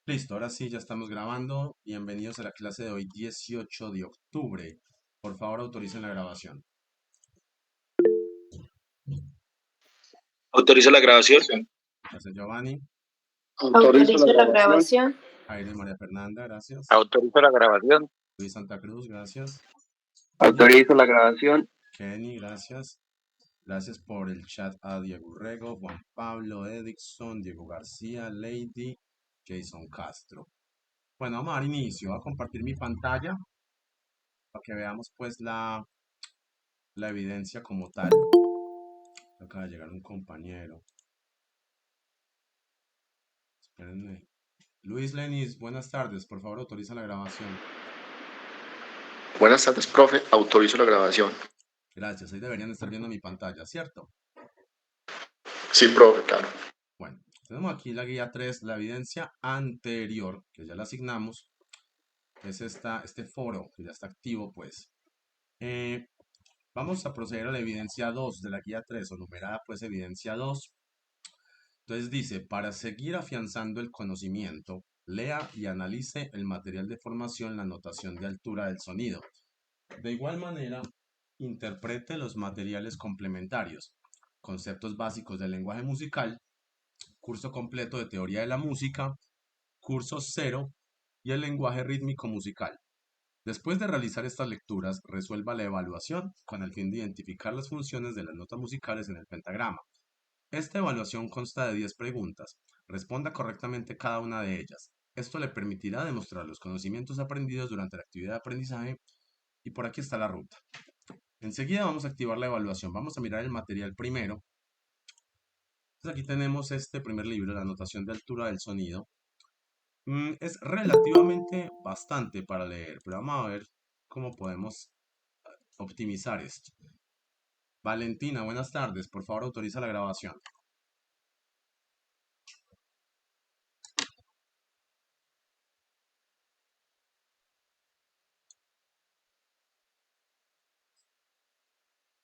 Listo, ahora sí, ya estamos grabando. Bienvenidos a la clase de hoy, 18 de octubre. Por favor, autoricen la grabación. Autorizo la grabación. Gracias, Giovanni. Autorizo la grabación. Aire María Fernanda, gracias. Autorizo la grabación. Luis Santa Cruz, gracias. Autorizo la grabación. Kenny, gracias. Gracias por el chat a Diego Urrego, Juan Pablo, Edixon, Diego García, Lady, Jason Castro. Bueno, vamos a dar inicio. Voy a compartir mi pantalla para que veamos pues la evidencia como tal. Acaba de llegar un compañero. Espérenme. Luis Lenis, buenas tardes. Por favor, autoriza la grabación. Buenas tardes, profe. Autorizo la grabación. Gracias. Ahí deberían estar viendo mi pantalla, ¿cierto? Sí, profe, claro. Bueno, tenemos aquí la guía 3, la evidencia anterior, que ya la asignamos. Es este foro que ya está activo, pues. Vamos a proceder a la evidencia 2 de la guía 3, o numerada, pues, evidencia 2. Entonces dice, para seguir afianzando el conocimiento, lea y analice el material de formación, la notación de altura del sonido. De igual manera, interprete los materiales complementarios, conceptos básicos del lenguaje musical, curso completo de teoría de la música, curso cero y el lenguaje rítmico musical. Después de realizar estas lecturas, resuelva la evaluación con el fin de identificar las funciones de las notas musicales en el pentagrama. Esta evaluación consta de 10 preguntas. Responda correctamente cada una de ellas. Esto le permitirá demostrar los conocimientos aprendidos durante la actividad de aprendizaje y por aquí está la ruta. Enseguida vamos a activar la evaluación. Vamos a mirar el material primero. Entonces aquí tenemos este primer libro, la notación de altura del sonido. Es relativamente bastante para leer, pero vamos a ver cómo podemos optimizar esto. Valentina, buenas tardes. Por favor, autoriza la grabación.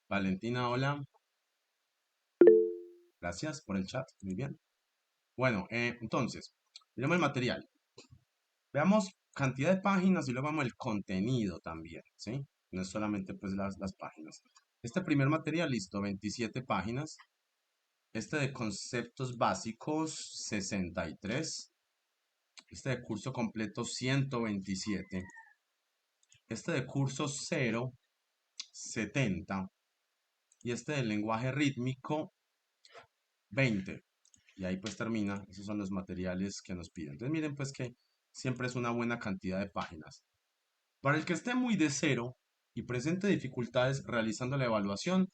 Valentina, hola. Gracias por el chat. Muy bien. Bueno, entonces, miremos el material. Veamos cantidad de páginas y luego vemos el contenido también, ¿sí? No es solamente pues las páginas. Este primer material, listo, 27 páginas. Este de conceptos básicos, 63. Este de curso completo, 127. Este de curso cero, 70. Y este del lenguaje rítmico, 20. Y ahí pues termina. Esos son los materiales que nos piden. Entonces miren pues que siempre es una buena cantidad de páginas. Para el que esté muy de cero y presente dificultades realizando la evaluación,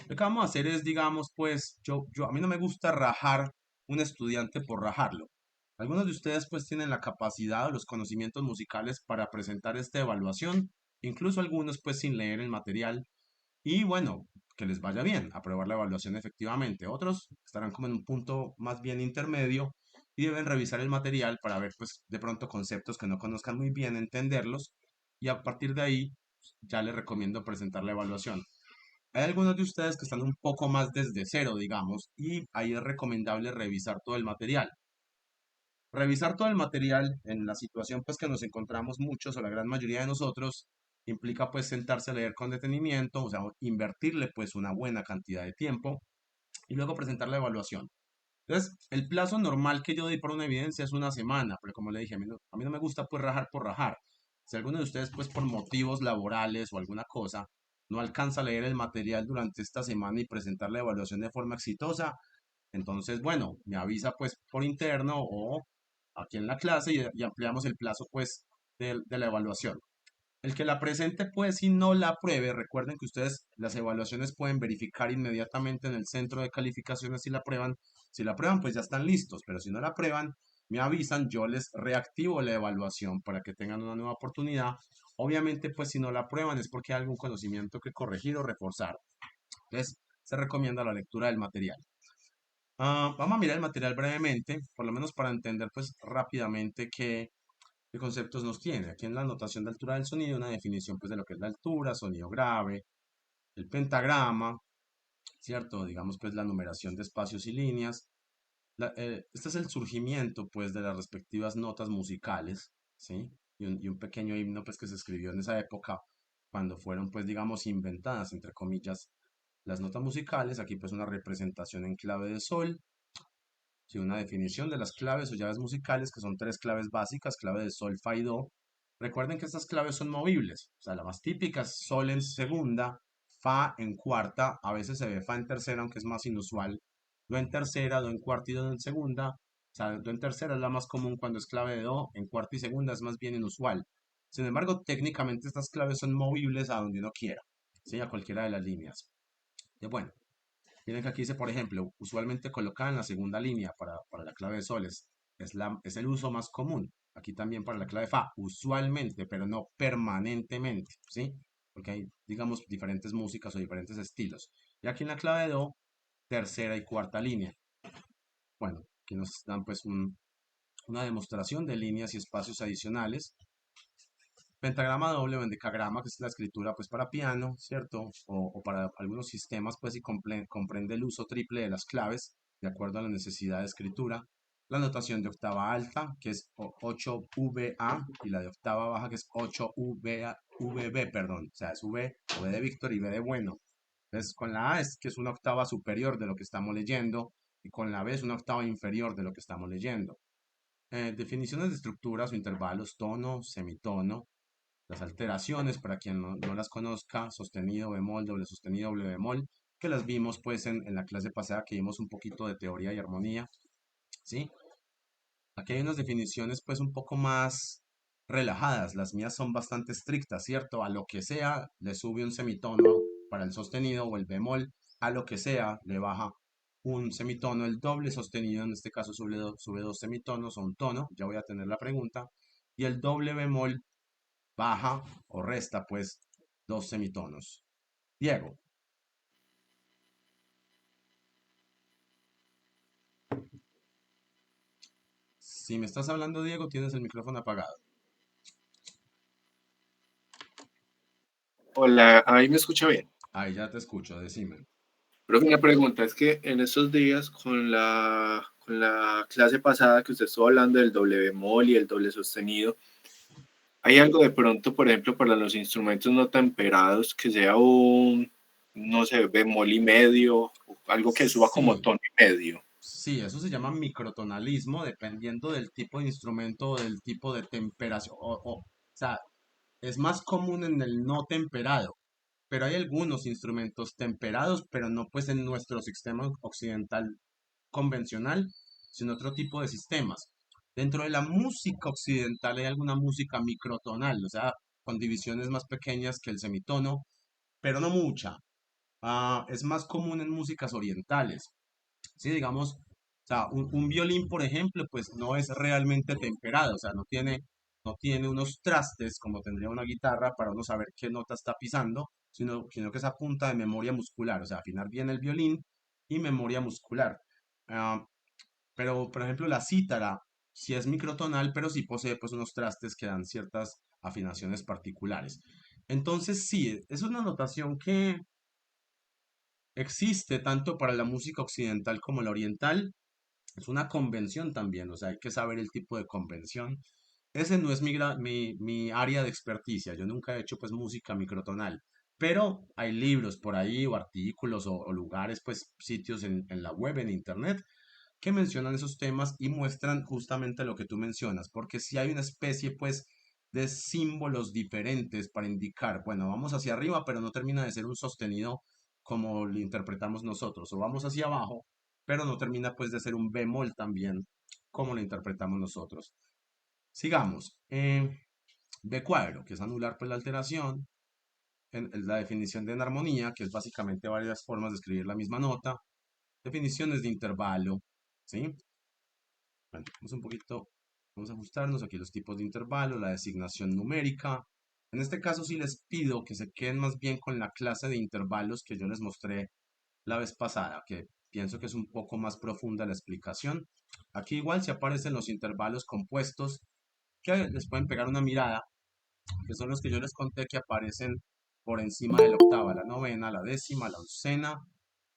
lo que vamos a hacer es, digamos, pues, a mí no me gusta rajar un estudiante por rajarlo. Algunos de ustedes pues tienen la capacidad o los conocimientos musicales para presentar esta evaluación, incluso algunos pues sin leer el material. Y bueno, que les vaya bien, aprobar la evaluación efectivamente. Otros estarán como en un punto más bien intermedio y deben revisar el material para ver pues de pronto conceptos que no conozcan muy bien, entenderlos y a partir de ahí ya les recomiendo presentar la evaluación. Hay algunos de ustedes que están un poco más desde cero, digamos, y ahí es recomendable revisar todo el material. Revisar todo el material en la situación pues que nos encontramos muchos o la gran mayoría de nosotros implica pues sentarse a leer con detenimiento, o sea, invertirle pues una buena cantidad de tiempo y luego presentar la evaluación. Entonces, el plazo normal que yo doy para una evidencia es una semana, pero como le dije, a mí no me gusta pues rajar por rajar. Si alguno de ustedes pues por motivos laborales o alguna cosa no alcanza a leer el material durante esta semana y presentar la evaluación de forma exitosa, entonces, bueno, me avisa pues por interno o aquí en la clase y ampliamos el plazo pues de la evaluación. El que la presente pues si no la apruebe, recuerden que ustedes las evaluaciones pueden verificar inmediatamente en el centro de calificaciones si la aprueban pues ya están listos, pero si no la aprueban, me avisan, yo les reactivo la evaluación para que tengan una nueva oportunidad. Obviamente pues si no la aprueban es porque hay algún conocimiento que corregir o reforzar. Entonces se recomienda la lectura del material. Vamos a mirar el material brevemente, por lo menos para entender pues rápidamente qué conceptos nos tiene. Aquí en la notación de altura del sonido, una definición pues de lo que es la altura, sonido grave, el pentagrama, ¿cierto? Digamos pues la numeración de espacios y líneas, Este es el surgimiento, pues, de las respectivas notas musicales, ¿sí? Y un pequeño himno, pues, que se escribió en esa época, cuando fueron, pues, digamos, inventadas, entre comillas, las notas musicales. Aquí, pues, una representación en clave de sol, ¿sí? Una definición de las claves o llaves musicales, que son tres claves básicas: clave de sol, fa y do. Recuerden que estas claves son movibles, o sea, la más típica es sol en segunda, fa en cuarta, a veces se ve fa en tercera, aunque es más inusual, do en tercera, do en cuarta y do en segunda. O sea, do en tercera es la más común cuando es clave de do, en cuarta y segunda es más bien inusual. Sin embargo, técnicamente estas claves son movibles a donde uno quiera, ¿sí? A cualquiera de las líneas. Y bueno, miren que aquí dice, por ejemplo, usualmente colocada en la segunda línea para la clave de soles. Es el uso más común. Aquí también para la clave fa, usualmente, pero no permanentemente, ¿sí? Porque hay, digamos, diferentes músicas o diferentes estilos. Y aquí en la clave de do, tercera y cuarta línea. Bueno, aquí nos dan pues una demostración de líneas y espacios adicionales. Pentagrama doble o endecagrama, que es la escritura pues para piano, ¿cierto? O para algunos sistemas, pues, y comprende el uso triple de las claves de acuerdo a la necesidad de escritura. La notación de octava alta, que es 8VA, y la de octava baja, que es 8VB, perdón. O sea, es V, V de Víctor y B de bueno. Entonces, con la A es que es una octava superior de lo que estamos leyendo, y con la B es una octava inferior de lo que estamos leyendo. Definiciones de estructuras o intervalos: tono, semitono. Las alteraciones, para quien no las conozca: sostenido, bemol, doble sostenido, doble bemol, que las vimos pues en la clase pasada, que vimos un poquito de teoría y armonía, ¿sí? Aquí hay unas definiciones pues un poco más relajadas. Las mías son bastante estrictas, ¿cierto? A lo que sea le sube un semitono para el sostenido o el bemol, a lo que sea le baja un semitono. El doble sostenido en este caso sube dos semitonos o un tono, ya voy a tener la pregunta, y el doble bemol baja o resta pues dos semitonos. Diego, si me estás hablando, Diego, tienes el micrófono apagado. Hola, ahí me escucha bien. Ahí ya te escucho, decime. Pero una pregunta es que en estos días con la clase pasada que usted estuvo hablando del doble bemol y el doble sostenido, ¿hay algo de pronto, por ejemplo, para los instrumentos no temperados que sea un, no sé, bemol y medio, o algo que suba como Sí, tono y medio? sí, eso se llama microtonalismo, dependiendo del tipo de instrumento o del tipo de temperación. O sea, es más común en el no temperado, pero hay algunos instrumentos temperados, pero no pues en nuestro sistema occidental convencional, sino otro tipo de sistemas. Dentro de la música occidental hay alguna música microtonal, o sea, con divisiones más pequeñas que el semitono, pero no mucha. Es más común en músicas orientales. Sí, digamos, o sea, un violín, por ejemplo, pues no es realmente temperado, o sea, no tiene unos trastes como tendría una guitarra para uno saber qué nota está pisando, sino que es a punta de memoria muscular, o sea, afinar bien el violín y memoria muscular. Ah, pero, por ejemplo, la cítara sí es microtonal, pero sí posee pues unos trastes que dan ciertas afinaciones particulares. Entonces, sí, es una notación que existe tanto para la música occidental como la oriental. Es una convención también, o sea, hay que saber el tipo de convención. Ese no es mi área de experticia. Yo nunca he hecho pues música microtonal, pero hay libros por ahí o artículos o lugares, pues sitios en la web, en internet, que mencionan esos temas y muestran justamente lo que tú mencionas, porque si hay una especie pues de símbolos diferentes para indicar, bueno, vamos hacia arriba, pero no termina de ser un sostenido como lo interpretamos nosotros, o vamos hacia abajo, pero no termina pues de ser un bemol también como lo interpretamos nosotros. Sigamos. De cuadro, que es anular pues la alteración, en la definición de enarmonía, que es básicamente varias formas de escribir la misma nota. Definiciones de intervalo, ¿sí? Bueno, vamos a ajustarnos aquí los tipos de intervalo, la designación numérica. En este caso sí les pido que se queden más bien con la clase de intervalos que yo les mostré la vez pasada, que pienso que es un poco más profunda la explicación. Aquí igual se aparecen los intervalos compuestos, que les pueden pegar una mirada, que son los que yo les conté que aparecen por encima de la octava: la novena, la décima, la oncena,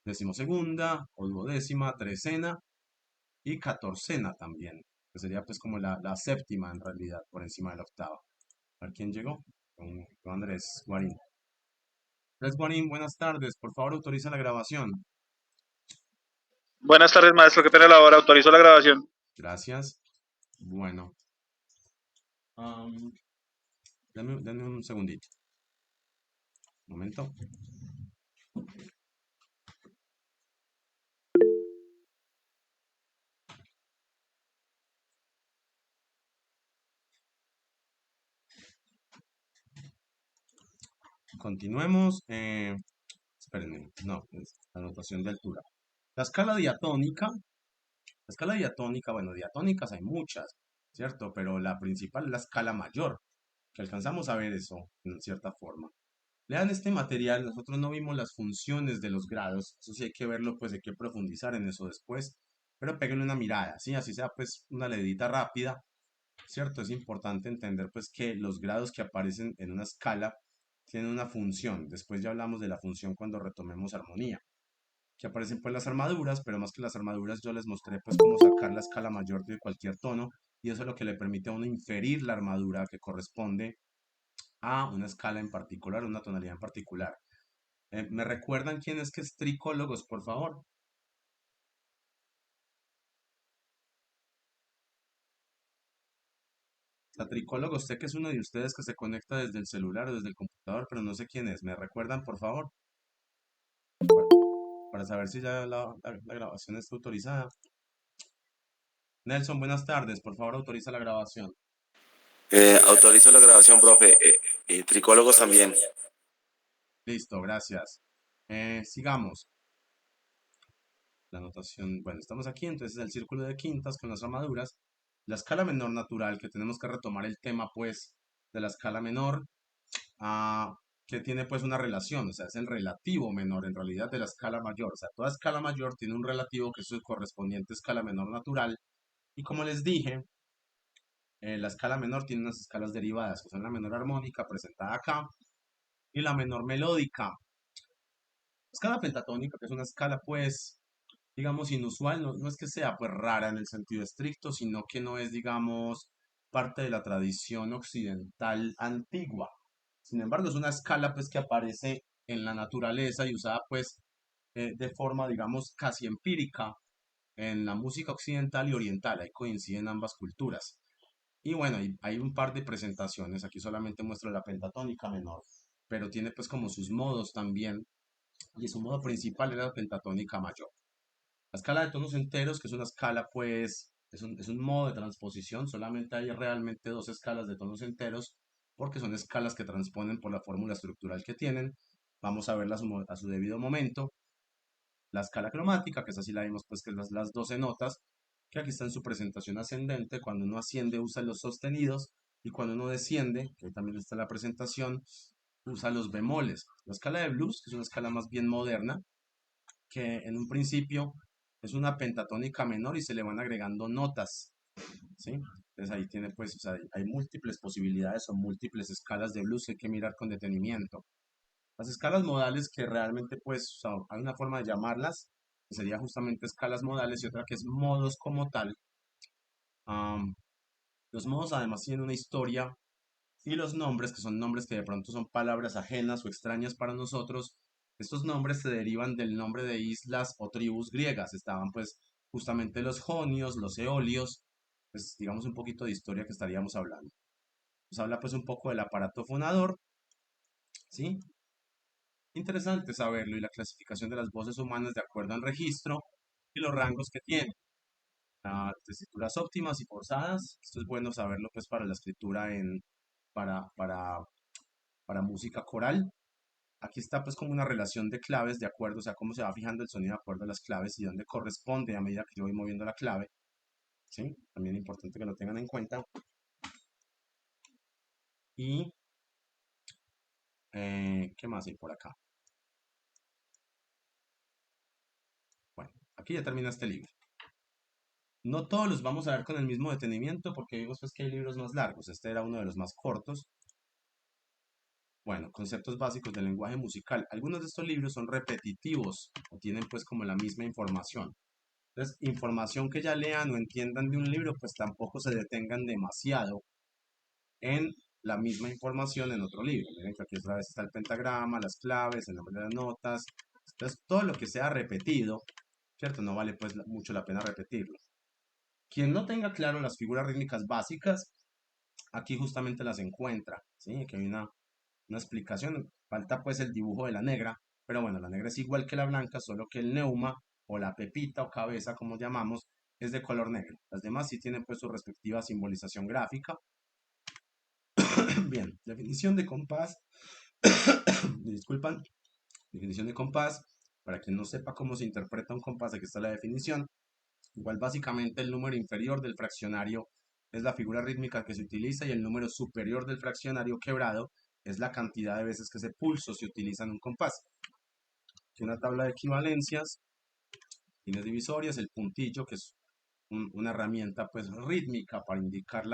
decimosegunda o duodécima, trecena y catorcena también, que sería pues como la séptima en realidad, por encima de la octava. A ver quién llegó. Con Andrés Guarín. Andrés Guarín, buenas tardes. Por favor, autoriza la grabación. Buenas tardes, maestro. Qué pena la hora. Autorizo la grabación. Gracias. Bueno. Dame un segundito. Un momento. Continuemos. Espérenme. No, es la notación de altura. La escala diatónica, bueno, diatónicas hay muchas, ¿cierto? Pero la principal es la escala mayor, que alcanzamos a ver eso en cierta forma. Lean este material, nosotros no vimos las funciones de los grados, eso sí hay que verlo, pues hay que profundizar en eso después, pero péguenle una mirada, ¿sí? Así sea pues una leidita rápida, ¿cierto? Es importante entender pues que los grados que aparecen en una escala tienen una función, después ya hablamos de la función cuando retomemos armonía, que aparecen pues las armaduras, pero más que las armaduras yo les mostré pues cómo sacar la escala mayor de cualquier tono, y eso es lo que le permite a uno inferir la armadura que corresponde a una escala en particular, una tonalidad en particular. ¿Me recuerdan quién es que es tricólogos, por favor? La tricólogo, usted que es uno de ustedes que se conecta desde el celular o desde el computador, pero no sé quién es. ¿Me recuerdan, por favor? Para saber si ya la grabación está autorizada. Nelson, buenas tardes. Por favor, autoriza la grabación. Autorizo la grabación, profe. Tricólogos también. Listo, gracias. Sigamos. La notación, bueno, estamos aquí, entonces el círculo de quintas con las armaduras. La escala menor natural, que tenemos que retomar el tema, pues, de la escala menor, ah, que tiene, pues, una relación, o sea, es el relativo menor, en realidad, de la escala mayor. O sea, toda escala mayor tiene un relativo que es su correspondiente escala menor natural. Y como les dije, la escala menor tiene unas escalas derivadas, que son la menor armónica, presentada acá, y la menor melódica. Escala pentatónica, que es una escala, pues, digamos, inusual, no es que sea pues rara en el sentido estricto, sino que no es, digamos, parte de la tradición occidental antigua. Sin embargo, es una escala pues que aparece en la naturaleza y usada pues de forma, digamos, casi empírica en la música occidental y oriental. Ahí coinciden ambas culturas. Y bueno, hay un par de presentaciones. Aquí solamente muestro la pentatónica menor, pero tiene pues como sus modos también. Y su modo principal era la pentatónica mayor. La escala de tonos enteros, que es una escala, pues, es un modo de transposición. Solamente hay realmente dos escalas de tonos enteros, porque son escalas que transponen por la fórmula estructural que tienen. Vamos a verlas a su debido momento. La escala cromática, que es así la vimos, pues, que es las 12 notas, que aquí está en su presentación ascendente. Cuando uno asciende, usa los sostenidos, y cuando uno desciende, que también está en la presentación, usa los bemoles. La escala de blues, que es una escala más bien moderna, que en un principio es una pentatónica menor y se le van agregando notas, ¿sí? Entonces ahí tiene pues, o sea, hay múltiples posibilidades o múltiples escalas de blues que hay que mirar con detenimiento. Las escalas modales que realmente pues, o sea, hay una forma de llamarlas, que sería justamente escalas modales y otra que es modos como tal. Am, los modos además tienen una historia y los nombres, que son nombres que de pronto son palabras ajenas o extrañas para nosotros, estos nombres se derivan del nombre de islas o tribus griegas. Estaban pues justamente los jonios, los eolios, pues digamos un poquito de historia que estaríamos hablando. Nos habla pues un poco del aparato fonador, ¿sí? Interesante saberlo y la clasificación de las voces humanas de acuerdo al registro y los rangos que tienen. Tesituras óptimas y forzadas, esto es bueno saberlo pues para la escritura para, para, para música coral. Aquí está pues como una relación de claves de acuerdo, o sea, cómo se va fijando el sonido de acuerdo a las claves y dónde corresponde a medida que yo voy moviendo la clave, ¿sí? También es importante que lo tengan en cuenta. Y, ¿qué más hay por acá? Bueno, aquí ya termina este libro. No todos los vamos a ver con el mismo detenimiento porque vimos pues que hay libros más largos. Este era uno de los más cortos. Bueno, conceptos básicos del lenguaje musical. Algunos de estos libros son repetitivos o tienen pues como la misma información. Entonces, información que ya lean o entiendan de un libro, pues tampoco se detengan demasiado en la misma información en otro libro. Miren que aquí otra vez está el pentagrama, las claves, el nombre de las notas. Entonces, todo lo que sea repetido, ¿cierto? No vale pues mucho la pena repetirlo. Quien no tenga claro las figuras rítmicas básicas, aquí justamente las encuentra, ¿sí? Aquí hay una explicación. Falta pues el dibujo de la negra, pero bueno, la negra es igual que la blanca, solo que el neuma o la pepita o cabeza, como llamamos, es de color negro. Las demás sí tienen pues su respectiva simbolización gráfica. Bien, definición de compás. Me disculpan. Definición de compás. Para quien no sepa cómo se interpreta un compás, aquí está la definición. Igual básicamente el número inferior del fraccionario es la figura rítmica que se utiliza y el número superior del fraccionario quebrado es la cantidad de veces que ese pulso se utiliza en un compás. Aquí una tabla de equivalencias, líneas divisorias, el puntillo que es una herramienta pues rítmica para indicar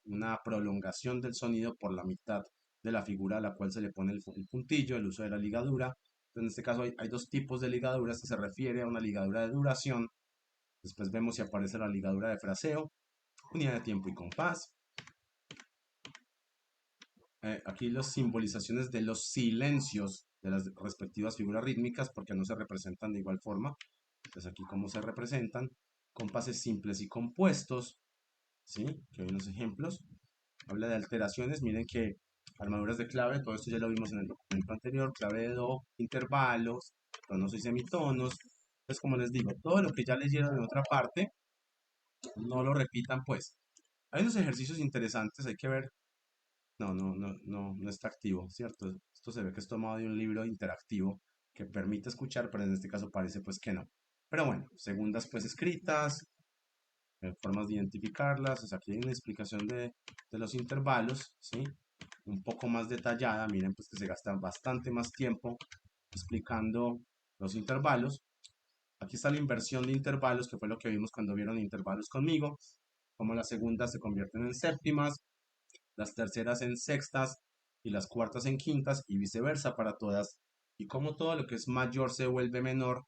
una prolongación del sonido por la mitad de la figura a la cual se le pone el puntillo, el uso de la ligadura. En este caso hay dos tipos de ligaduras que se refiere a una ligadura de duración. Después vemos si aparece la ligadura de fraseo, unidad de tiempo y compás. Aquí las simbolizaciones de los silencios de las respectivas figuras rítmicas porque no se representan de igual forma. Entonces aquí cómo se representan. Compases simples y compuestos, ¿sí? Que hay unos ejemplos. Habla de alteraciones, miren que armaduras de clave, todo esto ya lo vimos en el documento anterior, clave de do, intervalos, tonos y semitonos. Pues como les digo, todo lo que ya leyeron en otra parte, no lo repitan pues. Hay unos ejercicios interesantes, hay que ver. No está activo, ¿cierto? Esto se ve que es tomado de un libro interactivo que permite escuchar, pero en este caso parece pues que no. Pero bueno, segundas pues escritas, formas de identificarlas, o sea, aquí hay una explicación de los intervalos, ¿sí? Un poco más detallada, miren pues que se gasta bastante más tiempo explicando los intervalos. Aquí está la inversión de intervalos, que fue lo que vimos cuando vieron intervalos conmigo, como las segundas se convierten en séptimas, las terceras en sextas y las cuartas en quintas y viceversa para todas. Y como todo lo que es mayor se vuelve menor,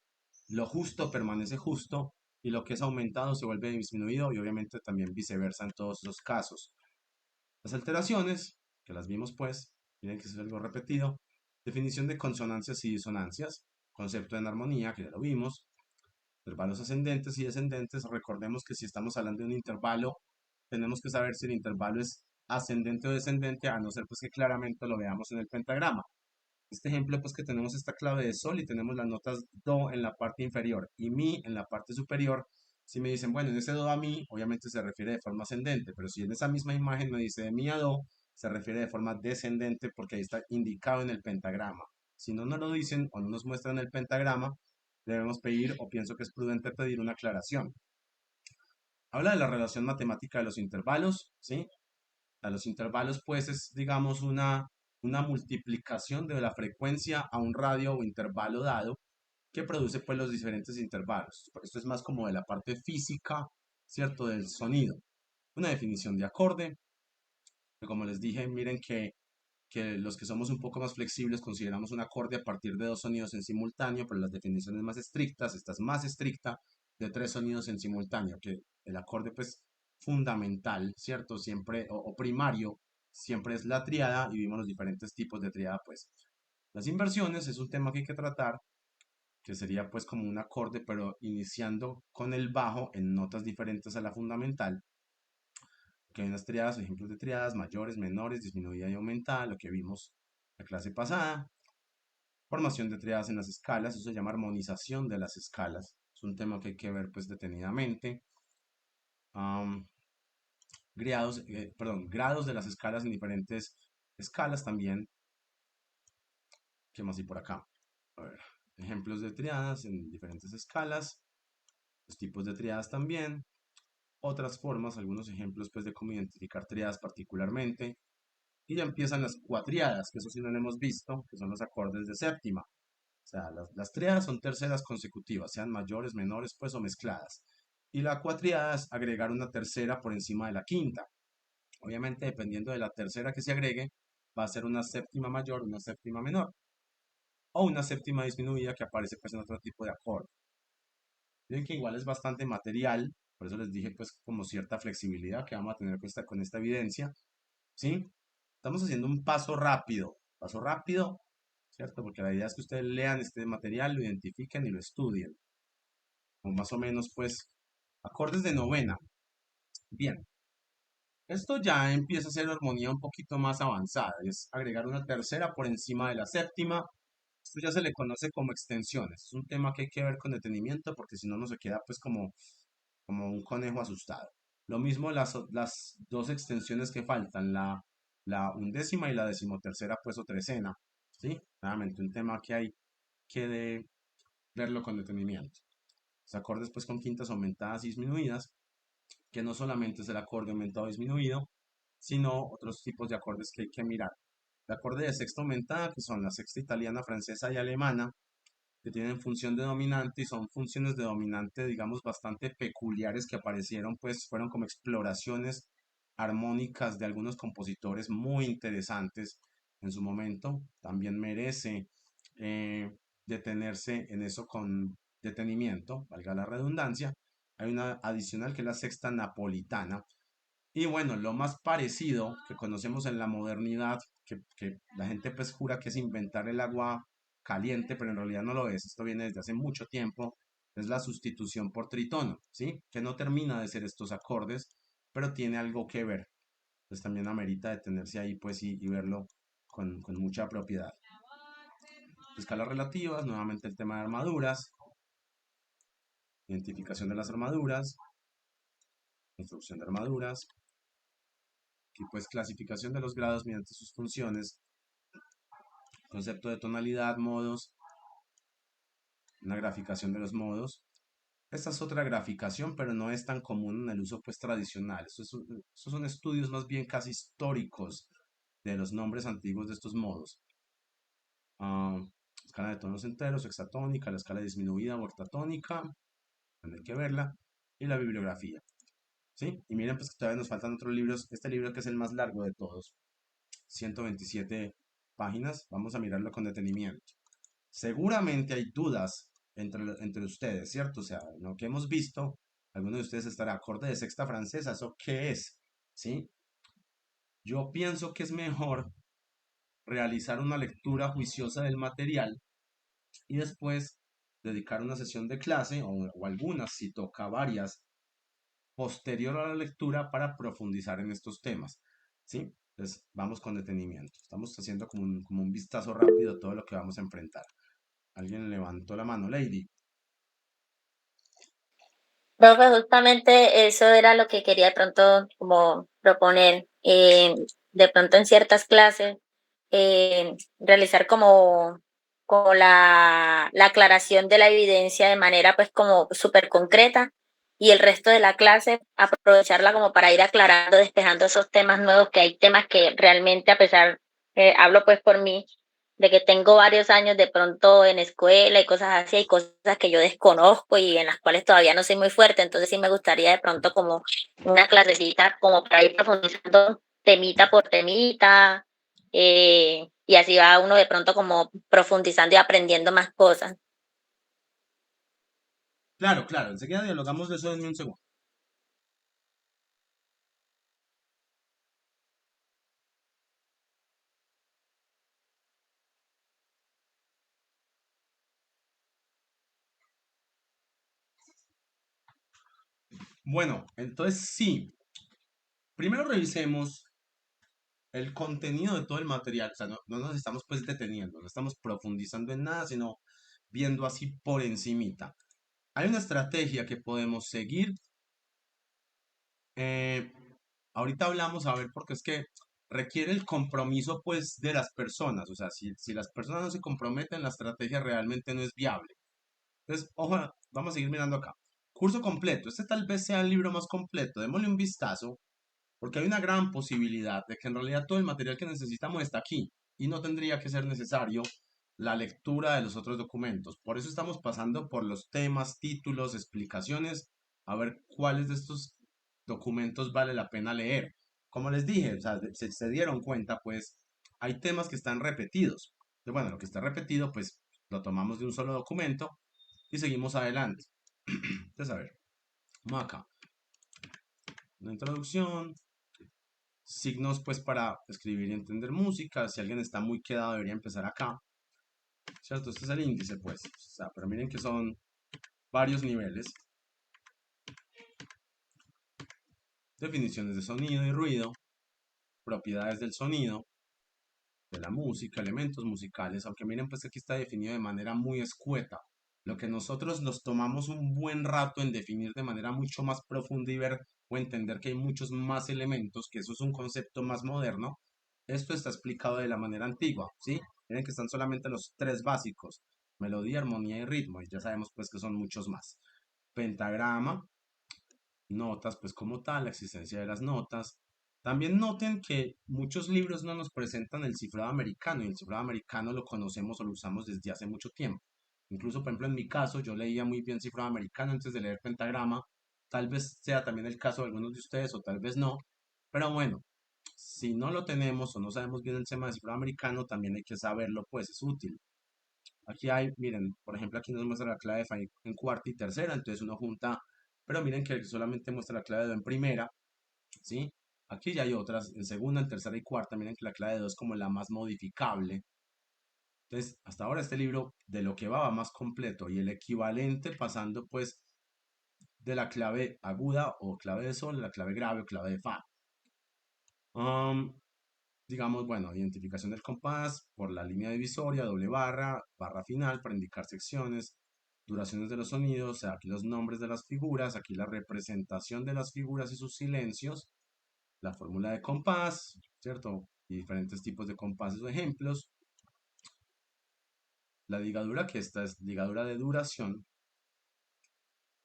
lo justo permanece justo y lo que es aumentado se vuelve disminuido y obviamente también viceversa en todos los casos. Las alteraciones, que las vimos pues, miren que es algo repetido. Definición de consonancias y disonancias, concepto de enarmonía, que ya lo vimos. Intervalos ascendentes y descendentes, recordemos que si estamos hablando de un intervalo, tenemos que saber si el intervalo es ascendente o descendente, a no ser pues que claramente lo veamos en el pentagrama. Este ejemplo pues que tenemos esta clave de sol y tenemos las notas do en la parte inferior y mi en la parte superior. Si me dicen, bueno, en ese do a mi, obviamente se refiere de forma ascendente, pero si en esa misma imagen me dice de mi a do, se refiere de forma descendente porque ahí está indicado en el pentagrama. Si no nos lo dicen o no nos muestran el pentagrama, debemos pedir o pienso que es prudente pedir una aclaración. Habla de la relación matemática de los intervalos, ¿sí? A los intervalos, pues, es, digamos, una multiplicación de la frecuencia a un radio o intervalo dado que produce, pues, los diferentes intervalos. Esto es más como de la parte física, ¿cierto? Del sonido. Una definición de acorde, que como les dije, miren que los que somos un poco más flexibles consideramos un acorde a partir de dos sonidos en simultáneo, pero las definiciones más estrictas, esta es más estricta, de tres sonidos en simultáneo, que el acorde pues fundamental, ¿cierto? Siempre, o primario, siempre es la tríada y vimos los diferentes tipos de tríada pues. Las inversiones es un tema que hay que tratar, que sería pues como un acorde, pero iniciando con el bajo en notas diferentes a la fundamental, que hay unas triadas, ejemplos de triadas, mayores, menores, disminuida y aumentada, lo que vimos la clase pasada. Formación de triadas en las escalas, eso se llama armonización de las escalas. Es un tema que hay que ver pues detenidamente. Grados de las escalas en diferentes escalas también. ¿Qué más hay por acá? A ver, ejemplos de triadas en diferentes escalas. Los tipos de triadas también. Otras formas, algunos ejemplos pues de cómo identificar triadas particularmente. Y ya empiezan las cuatriadas, que eso sí no lo hemos visto, que son los acordes de séptima. O sea, las triadas son terceras consecutivas, sean mayores, menores, pues o mezcladas. Y la cuatriada es agregar una tercera por encima de la quinta. Obviamente, dependiendo de la tercera que se agregue, va a ser una séptima mayor, una séptima menor. O una séptima disminuida que aparece pues en otro tipo de acorde. Miren que igual es bastante material, por eso les dije pues como cierta flexibilidad que vamos a tener con esta evidencia, ¿sí? Estamos haciendo un paso rápido, ¿cierto? Porque la idea es que ustedes lean este material, lo identifiquen y lo estudien. O más o menos pues acordes de novena. Bien, esto ya empieza a ser armonía un poquito más avanzada, es agregar una tercera por encima de la séptima. Esto ya se le conoce como extensiones. Es un tema que hay que ver con detenimiento porque si no, no se queda pues como un conejo asustado. Lo mismo las dos extensiones que faltan, la undécima y la decimotercera pues o trecena. ¿Sí? Nuevamente un tema que hay que verlo con detenimiento. Los acordes pues con quintas aumentadas y disminuidas, que no solamente es el acorde aumentado o disminuido, sino otros tipos de acordes que hay que mirar. El acorde de sexta aumentada, que son la sexta italiana, francesa y alemana, que tienen función de dominante y son funciones de dominante, digamos, bastante peculiares que aparecieron, pues fueron como exploraciones armónicas de algunos compositores muy interesantes en su momento. También merece detenerse en eso con detenimiento, valga la redundancia. Hay una adicional que es la sexta napolitana. Y bueno, lo más parecido que conocemos en la modernidad, que la gente pues jura que es inventar el agua caliente, pero en realidad no lo es, esto viene desde hace mucho tiempo, es la sustitución por tritono, ¿sí? Que no termina de ser estos acordes, pero tiene algo que ver. Pues también amerita detenerse ahí pues y verlo con mucha propiedad. Escalas relativas, nuevamente el tema de armaduras, identificación de las armaduras, construcción de armaduras, y pues clasificación de los grados mediante sus funciones, concepto de tonalidad, modos, una graficación de los modos. Esta es otra graficación, pero no es tan común en el uso pues tradicional. Estos son estudios más bien casi históricos de los nombres antiguos de estos modos. Escala de tonos enteros, hexatónica, la escala disminuida o octatónica, hay que verla, y la bibliografía. ¿Sí? Y miren pues que todavía nos faltan otros libros. Este libro que es el más largo de todos, 127 páginas, vamos a mirarlo con detenimiento. Seguramente hay dudas entre ustedes, ¿cierto? O sea, lo que hemos visto, alguno de ustedes estará acorde de sexta francesa, ¿eso qué es? ¿Sí? Yo pienso que es mejor realizar una lectura juiciosa del material y después dedicar una sesión de clase o algunas, si toca varias, posterior a la lectura para profundizar en estos temas, ¿sí? Entonces, vamos con detenimiento. Estamos haciendo como un vistazo rápido a todo lo que vamos a enfrentar. Alguien levantó la mano, Lady. Profe, justamente eso era lo que quería de pronto como proponer. De pronto en ciertas clases, realizar como la aclaración de la evidencia de manera pues como súper concreta y el resto de la clase aprovecharla como para ir aclarando, despejando esos temas nuevos, que hay temas que realmente a pesar, hablo pues por mí, de que tengo varios años de pronto en escuela y cosas así, hay cosas que yo desconozco y en las cuales todavía no soy muy fuerte, entonces sí me gustaría de pronto como una clasecita como para ir profundizando temita por temita, y así va uno de pronto como profundizando y aprendiendo más cosas. Claro, claro, enseguida dialogamos de eso en un segundo. Bueno, entonces sí, primero revisemos el contenido de todo el material, o sea, no nos estamos pues deteniendo, no estamos profundizando en nada, sino viendo así por encimita. Hay una estrategia que podemos seguir. eh, Ahorita hablamos, a ver, porque es que requiere el compromiso pues de las personas, o sea, si las personas no se comprometen, la estrategia realmente no es viable. Entonces, ojo, vamos a seguir mirando acá. Curso completo, este tal vez sea el libro más completo, démosle un vistazo porque hay una gran posibilidad de que en realidad todo el material que necesitamos está aquí y no tendría que ser necesario la lectura de los otros documentos. Por eso estamos pasando por los temas, títulos, explicaciones, a ver cuáles de estos documentos vale la pena leer. Como les dije, o sea, se dieron cuenta, pues hay temas que están repetidos. Pero bueno, lo que está repetido, pues lo tomamos de un solo documento y seguimos adelante. Entonces, a ver, vamos acá. Una introducción, signos pues para escribir y entender música. Si alguien está muy quedado debería empezar acá, ¿cierto? Este es el índice pues, o sea, pero miren que son varios niveles. Definiciones de sonido y ruido, propiedades del sonido, de la música, elementos musicales, aunque miren pues que aquí está definido de manera muy escueta. Lo que nosotros nos tomamos un buen rato en definir de manera mucho más profunda y ver o entender que hay muchos más elementos, que eso es un concepto más moderno, esto está explicado de la manera antigua, ¿sí? Miren que están solamente los tres básicos, melodía, armonía y ritmo, y ya sabemos pues que son muchos más. Pentagrama, notas pues como tal, la existencia de las notas. También noten que muchos libros no nos presentan el cifrado americano, y el cifrado americano lo conocemos o lo usamos desde hace mucho tiempo. Incluso, por ejemplo, en mi caso, yo leía muy bien cifrado americano antes de leer pentagrama. Tal vez sea también el caso de algunos de ustedes o tal vez no. Pero bueno, si no lo tenemos o no sabemos bien el tema de cifrado americano, también hay que saberlo, pues es útil. Aquí hay, miren, por ejemplo, aquí nos muestra la clave de fa en cuarta y tercera, entonces uno junta, pero miren que solamente muestra la clave de do en primera, ¿sí? Aquí ya hay otras en segunda, en tercera y cuarta, miren que la clave de do es como la más modificable. Entonces, hasta ahora este libro de lo que va más completo y el equivalente pasando pues de la clave aguda o clave de sol a la clave grave o clave de fa. Digamos, bueno, identificación del compás por la línea divisoria, doble barra, barra final para indicar secciones, duraciones de los sonidos, o sea, aquí los nombres de las figuras, aquí la representación de las figuras y sus silencios, la fórmula de compás, ¿cierto? Y diferentes tipos de compases o ejemplos. La ligadura, que esta es ligadura de duración,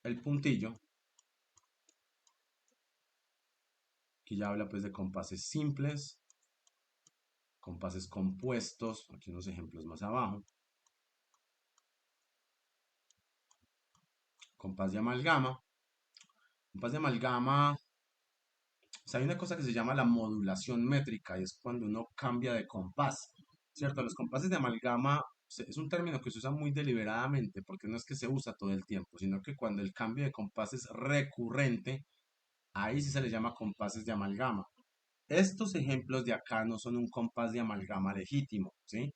el puntillo, aquí ya habla pues de compases simples, compases compuestos, aquí unos ejemplos más abajo, compás de amalgama. Compás de amalgama, o sea, hay una cosa que se llama la modulación métrica y es cuando uno cambia de compás, ¿cierto? Los compases de amalgama es un término que se usa muy deliberadamente porque no es que se usa todo el tiempo, sino que cuando el cambio de compás es recurrente, ahí sí se le llama compases de amalgama. Estos ejemplos de acá no son un compás de amalgama legítimo, ¿sí?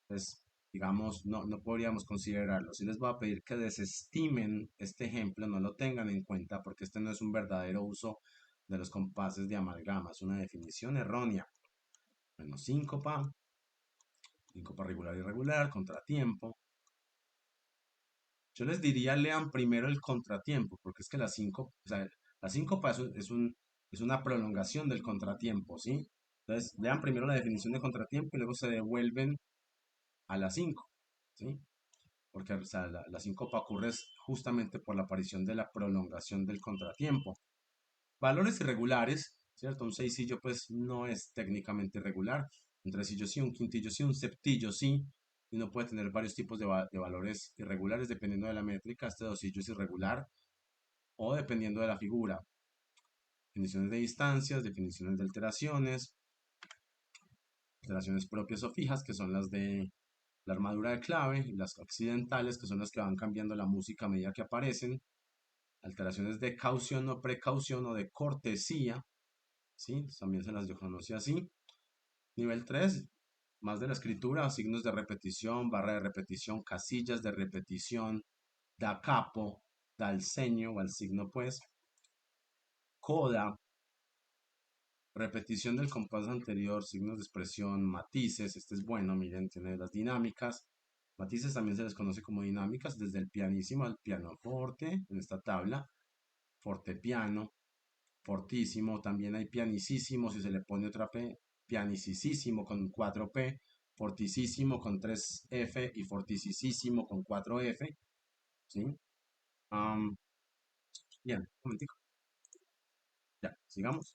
Pues, digamos, no podríamos considerarlo. Si les voy a pedir que desestimen este ejemplo, no lo tengan en cuenta porque este no es un verdadero uso de los compases de amalgama, es una definición errónea. Bueno, síncopa regular, irregular, contratiempo. Yo les diría lean primero el contratiempo, porque es que la síncopa, o sea, la síncopa es una prolongación del contratiempo, ¿sí? Entonces, lean primero la definición de contratiempo y luego se devuelven a la 5, ¿sí? Porque o sea, la síncopa ocurre justamente por la aparición de la prolongación del contratiempo. Valores irregulares, ¿cierto? Un seisillo pues no es técnicamente irregular, un tresillo sí, un quintillo sí, un septillo sí, y uno puede tener varios tipos de valores irregulares dependiendo de la métrica. Este dosillo es irregular o dependiendo de la figura. Definiciones de distancias, definiciones de alteraciones, alteraciones propias o fijas, que son las de la armadura de clave, y las accidentales, que son las que van cambiando la música a medida que aparecen, alteraciones de caución o precaución o de cortesía, ¿sí? También se las conoce así. Nivel 3, más de la escritura, signos de repetición, barra de repetición, casillas de repetición, da capo, da el seño o al signo pues, coda, repetición del compás anterior, signos de expresión, matices, este es bueno, miren, tiene las dinámicas. Matices también se les conoce como dinámicas, desde el pianísimo al pianoforte, en esta tabla, fortepiano, fortísimo, también hay pianicísimo, si se le pone otra P, pianicísimo con 4P, fortísimo con 3F y fortisísimo con 4F, ¿sí? Bien, un momentico. Ya, sigamos.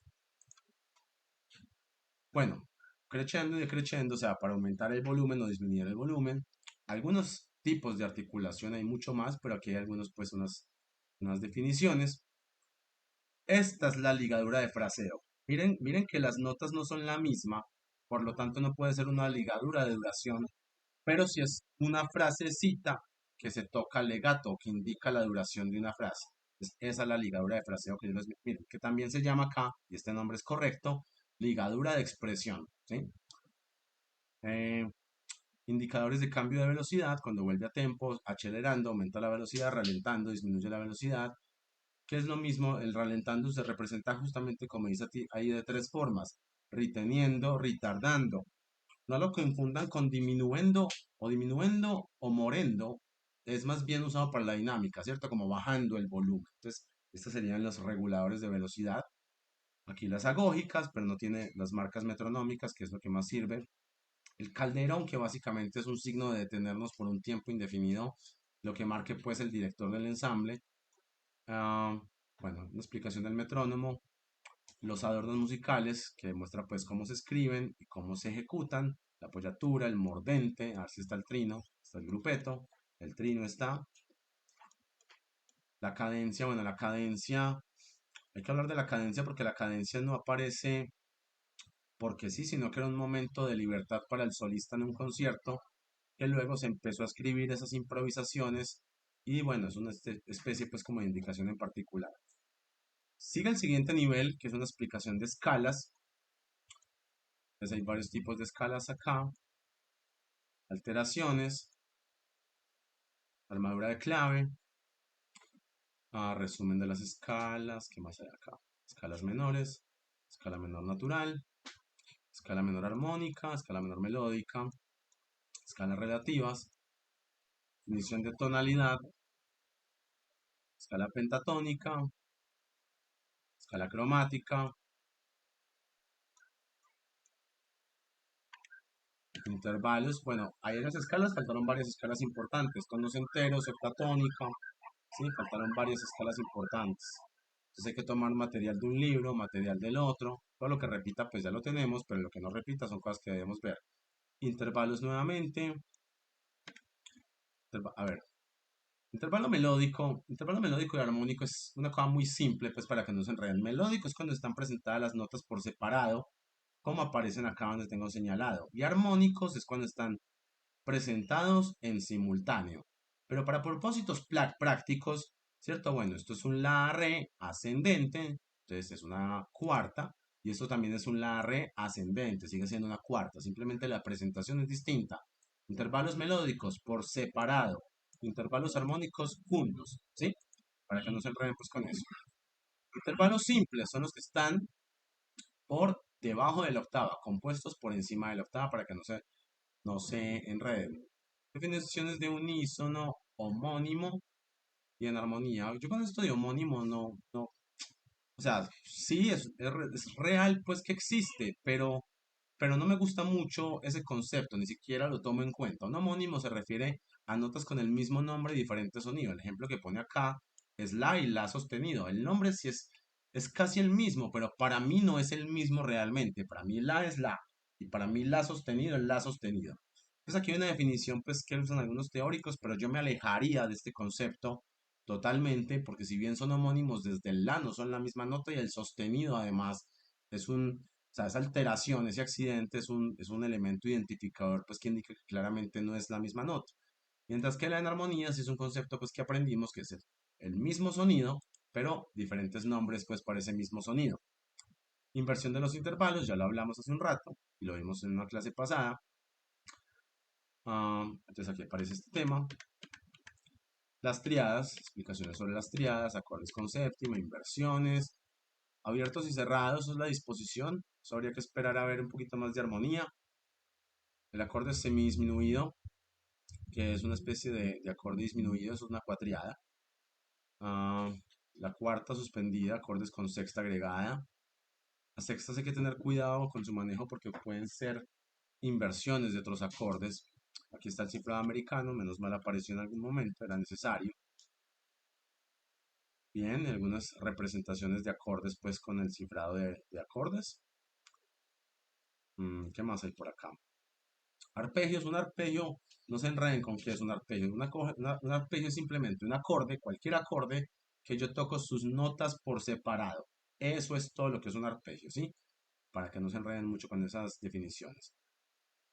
Bueno, creciendo y decreciendo, o sea, para aumentar el volumen o disminuir el volumen. Algunos tipos de articulación hay mucho más, pero aquí hay algunos, pues, unas definiciones. Esta es la ligadura de fraseo. Miren que las notas no son la misma, por lo tanto no puede ser una ligadura de duración, pero si es una frasecita que se toca legato, que indica la duración de una frase. Esa es la ligadura de fraseo que yo les miren, que también se llama acá, y este nombre es correcto, ligadura de expresión. ¿Sí? Eh, Indicadores de cambio de velocidad, cuando vuelve a tempo, acelerando, aumenta la velocidad, ralentando, disminuye la velocidad, que es lo mismo, el ralentando se representa justamente como dice ahí de tres formas, reteniendo, retardando. No lo confundan con diminuendo o morendo, es más bien usado para la dinámica, ¿cierto? Como bajando el volumen. Entonces, estos serían los reguladores de velocidad. Aquí las agógicas, pero no tiene las marcas metronómicas, que es lo que más sirve. El calderón, que básicamente es un signo de detenernos por un tiempo indefinido, lo que marque pues el director del ensamble. Ah, bueno, una explicación del metrónomo. Los adornos musicales, que muestra pues cómo se escriben y cómo se ejecutan. La apoyatura, el mordente, a ver si está el trino, está el grupeto, el trino está. La cadencia, bueno, la cadencia, hay que hablar de la cadencia porque la cadencia no aparece porque sí, sino que era un momento de libertad para el solista en un concierto, que luego se empezó a escribir esas improvisaciones y bueno, es una especie pues como de indicación en particular. Sigue el siguiente nivel, que es una explicación de escalas. Entonces hay varios tipos de escalas acá. Alteraciones, armadura de clave, resumen de las escalas, ¿qué más hay acá? Escalas menores, escala menor natural, escala menor armónica, escala menor melódica, escalas relativas, definición de tonalidad, escala pentatónica, escala cromática, intervalos. Bueno, ahí en las escalas faltaron varias escalas importantes, tonos enteros, septatónica, ¿sí? Faltaron varias escalas importantes. Entonces hay que tomar material de un libro, material del otro. Todo lo que repita pues ya lo tenemos, pero lo que no repita son cosas que debemos ver. Intervalos nuevamente. A ver, intervalo melódico y armónico es una cosa muy simple, pues para que no se enreden. Melódico es cuando están presentadas las notas por separado, como aparecen acá donde tengo señalado. Y armónicos es cuando están presentados en simultáneo. Pero para propósitos prácticos, ¿cierto? Bueno, esto es un la-re ascendente, entonces es una cuarta, y esto también es un la-re ascendente, sigue siendo una cuarta, simplemente la presentación es distinta. Intervalos melódicos por separado, intervalos armónicos juntos, ¿sí? Para que no se enreden pues con eso. Intervalos simples son los que están por debajo de la octava, compuestos por encima de la octava para que no se enreden. Definiciones de unísono, homónimo y en armonía. Yo con esto de homónimo no, o sea, sí es real pues que existe, pero no me gusta mucho ese concepto, ni siquiera lo tomo en cuenta. Un homónimo se refiere a notas con el mismo nombre y diferente sonido. El ejemplo que pone acá es la y la sostenido. El nombre sí es casi el mismo, pero para mí no es el mismo realmente. Para mí la es la y para mí la sostenido es la sostenido. Pues aquí hay una definición pues que usan algunos teóricos, pero yo me alejaría de este concepto totalmente, porque si bien son homónimos desde el la no son la misma nota y el sostenido además o sea, esa alteración, ese accidente es un elemento identificador pues que indica que claramente no es la misma nota. Mientras que la enarmonía sí es un concepto pues que aprendimos que es el mismo sonido, pero diferentes nombres pues para ese mismo sonido. Inversión de los intervalos, ya lo hablamos hace un rato y lo vimos en una clase pasada. Entonces aquí aparece este tema. Las triadas, explicaciones sobre las triadas, acordes con séptima, inversiones, abiertos y cerrados, eso es la disposición. Eso habría que esperar a ver un poquito más de armonía. El acorde semidisminuido, que es una especie de acorde disminuido, eso es una cuatriada. La cuarta suspendida, acordes con sexta agregada. Las sextas hay que tener cuidado con su manejo porque pueden ser inversiones de otros acordes. Aquí está el cifrado americano, menos mal apareció en algún momento, era necesario. Bien, algunas representaciones de acordes pues con el cifrado de acordes. ¿Qué más hay por acá? Arpegios, un arpegio, no se enreden con qué es un arpegio. Un arpegio es simplemente un acorde, cualquier acorde que yo toco sus notas por separado. Eso es todo lo que es un arpegio, ¿sí? Para que no se enreden mucho con esas definiciones.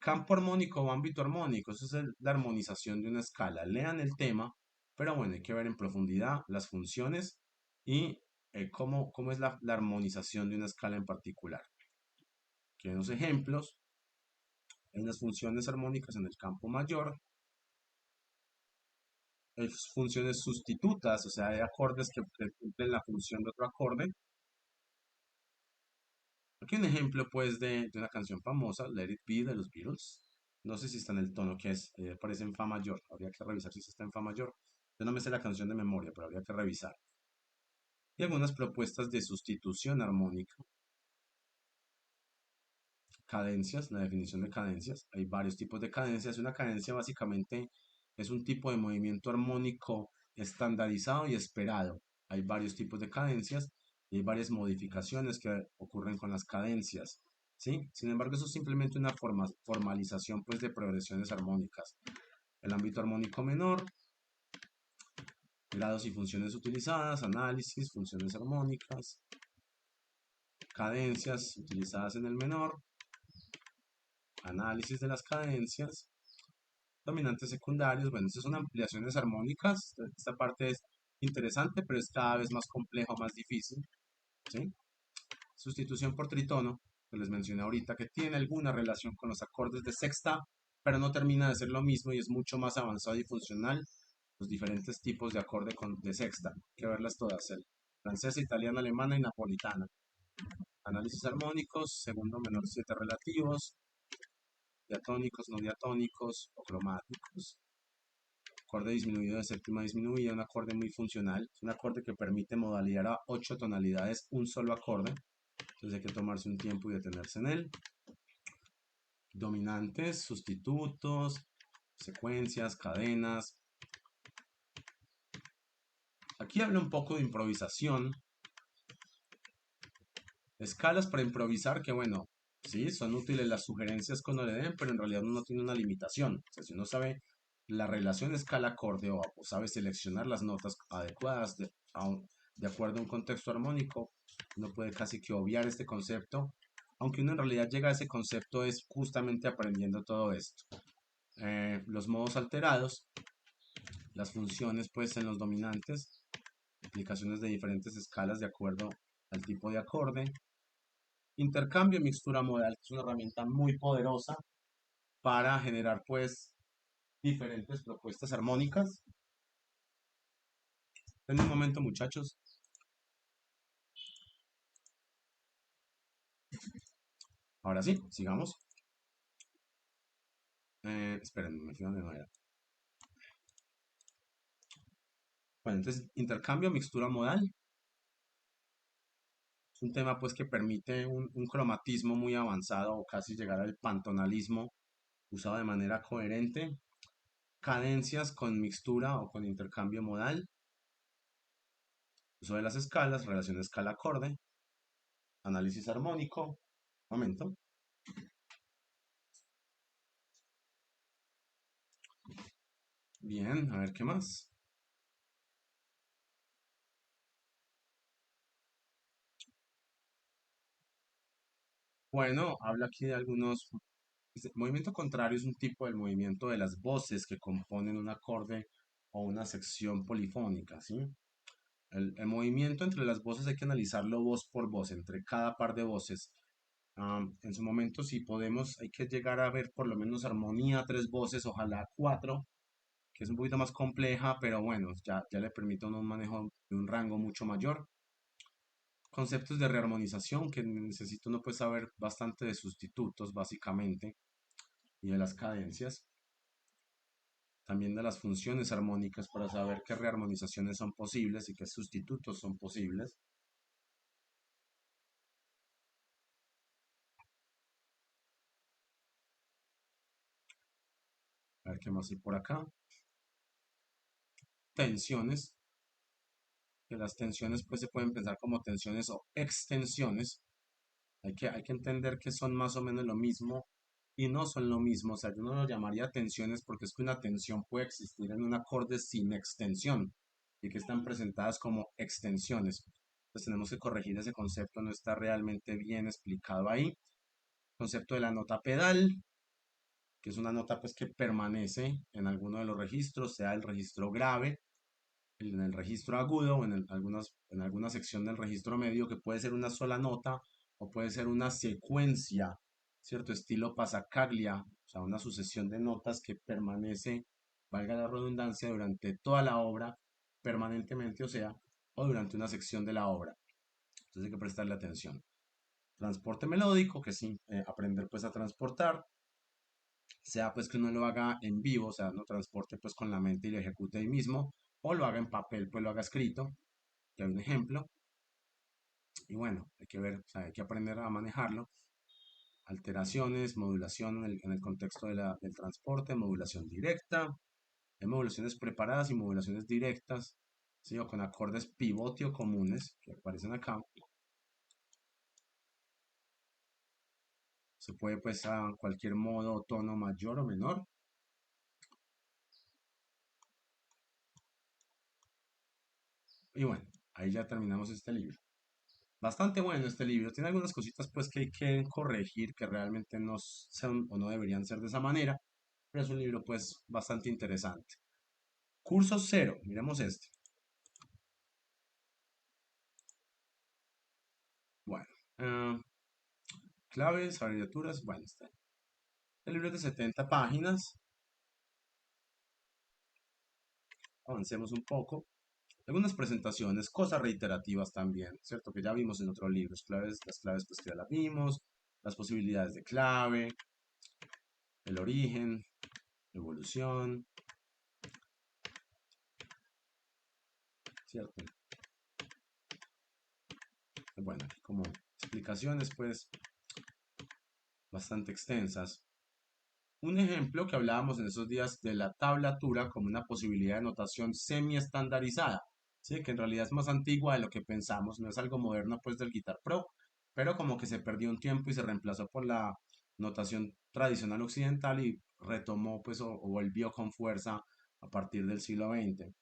Campo armónico o ámbito armónico, eso es la armonización de una escala. Lean el tema, pero bueno, hay que ver en profundidad las funciones y cómo es la armonización de una escala en particular. Aquí hay unos ejemplos. En las funciones armónicas en el campo mayor, hay funciones sustitutas, o sea, hay acordes que cumplen la función de otro acorde. Aquí un ejemplo, pues, de una canción famosa, Let It Be, de los Beatles. No sé si está en el tono que es, aparece en fa mayor. Habría que revisar si está en fa mayor. Yo no me sé la canción de memoria, pero habría que revisar. Y algunas propuestas de sustitución armónica. Cadencias, la definición de cadencias. Hay varios tipos de cadencias. Una cadencia básicamente es un tipo de movimiento armónico estandarizado y esperado. Hay varios tipos de cadencias y hay varias modificaciones que ocurren con las cadencias. ¿Sí? Sin embargo, eso es simplemente una formalización pues, de progresiones armónicas. El ámbito armónico menor, grados y funciones utilizadas, análisis, funciones armónicas, cadencias utilizadas en el menor, análisis de las cadencias, dominantes secundarios. Bueno, estas son ampliaciones armónicas. Esta parte es interesante, pero es cada vez más compleja, más difícil. ¿Sí? Sustitución por tritono, que les mencioné ahorita, que tiene alguna relación con los acordes de sexta, pero no termina de ser lo mismo y es mucho más avanzado y funcional. Los diferentes tipos de acorde de sexta, hay que verlas todas, el francesa, italiana, alemana y napolitana. Análisis armónicos, segundo menor 7 relativos, diatónicos, no diatónicos o cromáticos. Acorde disminuido de séptima disminuida, un acorde muy funcional, es un acorde que permite modalidad a 8 tonalidades, un solo acorde, entonces hay que tomarse un tiempo y detenerse en él. Dominantes, sustitutos, secuencias, cadenas. Aquí habla un poco de improvisación. Escalas para improvisar que bueno, sí, son útiles las sugerencias que uno le den, pero en realidad uno tiene una limitación. O sea, si uno sabe la relación escala-acorde o sabe seleccionar las notas adecuadas de acuerdo a un contexto armónico, uno puede casi que obviar este concepto, aunque uno en realidad llega a ese concepto es justamente aprendiendo todo esto. Los modos alterados, las funciones pues en los dominantes, aplicaciones de diferentes escalas de acuerdo al tipo de acorde. Intercambio, mixtura modal, que es una herramienta muy poderosa para generar pues diferentes propuestas armónicas. En un momento, muchachos. Ahora sí, sigamos. Esperen, me fijo de nuevo. Bueno, entonces, intercambio, mixtura modal. Es un tema pues que permite un cromatismo muy avanzado o casi llegar al pantonalismo usado de manera coherente. Cadencias con mixtura o con intercambio modal. Uso de las escalas, relación escala-acorde. Análisis armónico. Momento. Bien, a ver qué más. Bueno, habla aquí de algunos. El movimiento contrario es un tipo del movimiento de las voces que componen un acorde o una sección polifónica, ¿sí? El movimiento entre las voces hay que analizarlo voz por voz, entre cada par de voces. En su momento, si podemos, hay que llegar a ver por lo menos armonía, 3 voces, ojalá 4, que es un poquito más compleja, pero bueno, ya le permite a uno un manejo de un rango mucho mayor. Conceptos de rearmonización, que necesita uno pues saber bastante de sustitutos, básicamente, y de las cadencias. También de las funciones armónicas para saber qué rearmonizaciones son posibles y qué sustitutos son posibles. A ver qué más hay por acá. Tensiones. Que las tensiones pues se pueden pensar como tensiones o extensiones. Hay que entender que son más o menos lo mismo y no son lo mismo. O sea, yo no lo llamaría tensiones porque es que una tensión puede existir en un acorde sin extensión y que están presentadas como extensiones. Entonces tenemos que corregir ese concepto, no está realmente bien explicado ahí. Concepto de la nota pedal. que es una nota pues que permanece en alguno de los registros, sea el registro grave, en el registro agudo o en alguna sección del registro medio, que puede ser una sola nota o puede ser una secuencia, ¿cierto? Estilo passacaglia, o sea, una sucesión de notas que permanece, valga la redundancia, durante toda la obra, permanentemente, o durante una sección de la obra. Entonces hay que prestarle atención. Transporte melódico, que sí, aprender pues a transportar, sea pues que uno lo haga en vivo, o sea, no transporte pues con la mente y lo ejecute ahí mismo, o lo haga en papel, pues lo haga escrito, que hay un ejemplo, y bueno, hay que ver, o sea, hay que aprender a manejarlo. Alteraciones, modulación en el contexto del transporte, modulación directa, hay modulaciones preparadas y modulaciones directas, ¿sí? O con acordes pivote o comunes, que aparecen acá. Se puede pues a cualquier modo o tono mayor o menor. Y bueno, ahí ya terminamos este libro. Bastante bueno este libro. Tiene algunas cositas pues que hay que corregir, que realmente no son o no deberían ser de esa manera, pero es un libro pues bastante interesante. Curso 0, miremos este. Bueno, claves, abreviaturas, bueno, está. El libro es de 70 páginas. Avancemos un poco. Algunas presentaciones, cosas reiterativas también, ¿cierto? Que ya vimos en otros libros. Claves, las claves pues que ya las vimos, las posibilidades de clave, el origen, evolución, ¿cierto? Bueno, aquí como explicaciones pues bastante extensas. Un ejemplo que hablábamos en esos días de la tablatura como una posibilidad de notación semi-estandarizada, ¿sí? Que en realidad es más antigua de lo que pensamos, no es algo moderno pues del Guitar Pro, pero como que se perdió un tiempo y se reemplazó por la notación tradicional occidental y retomó pues o volvió con fuerza a partir del siglo XX.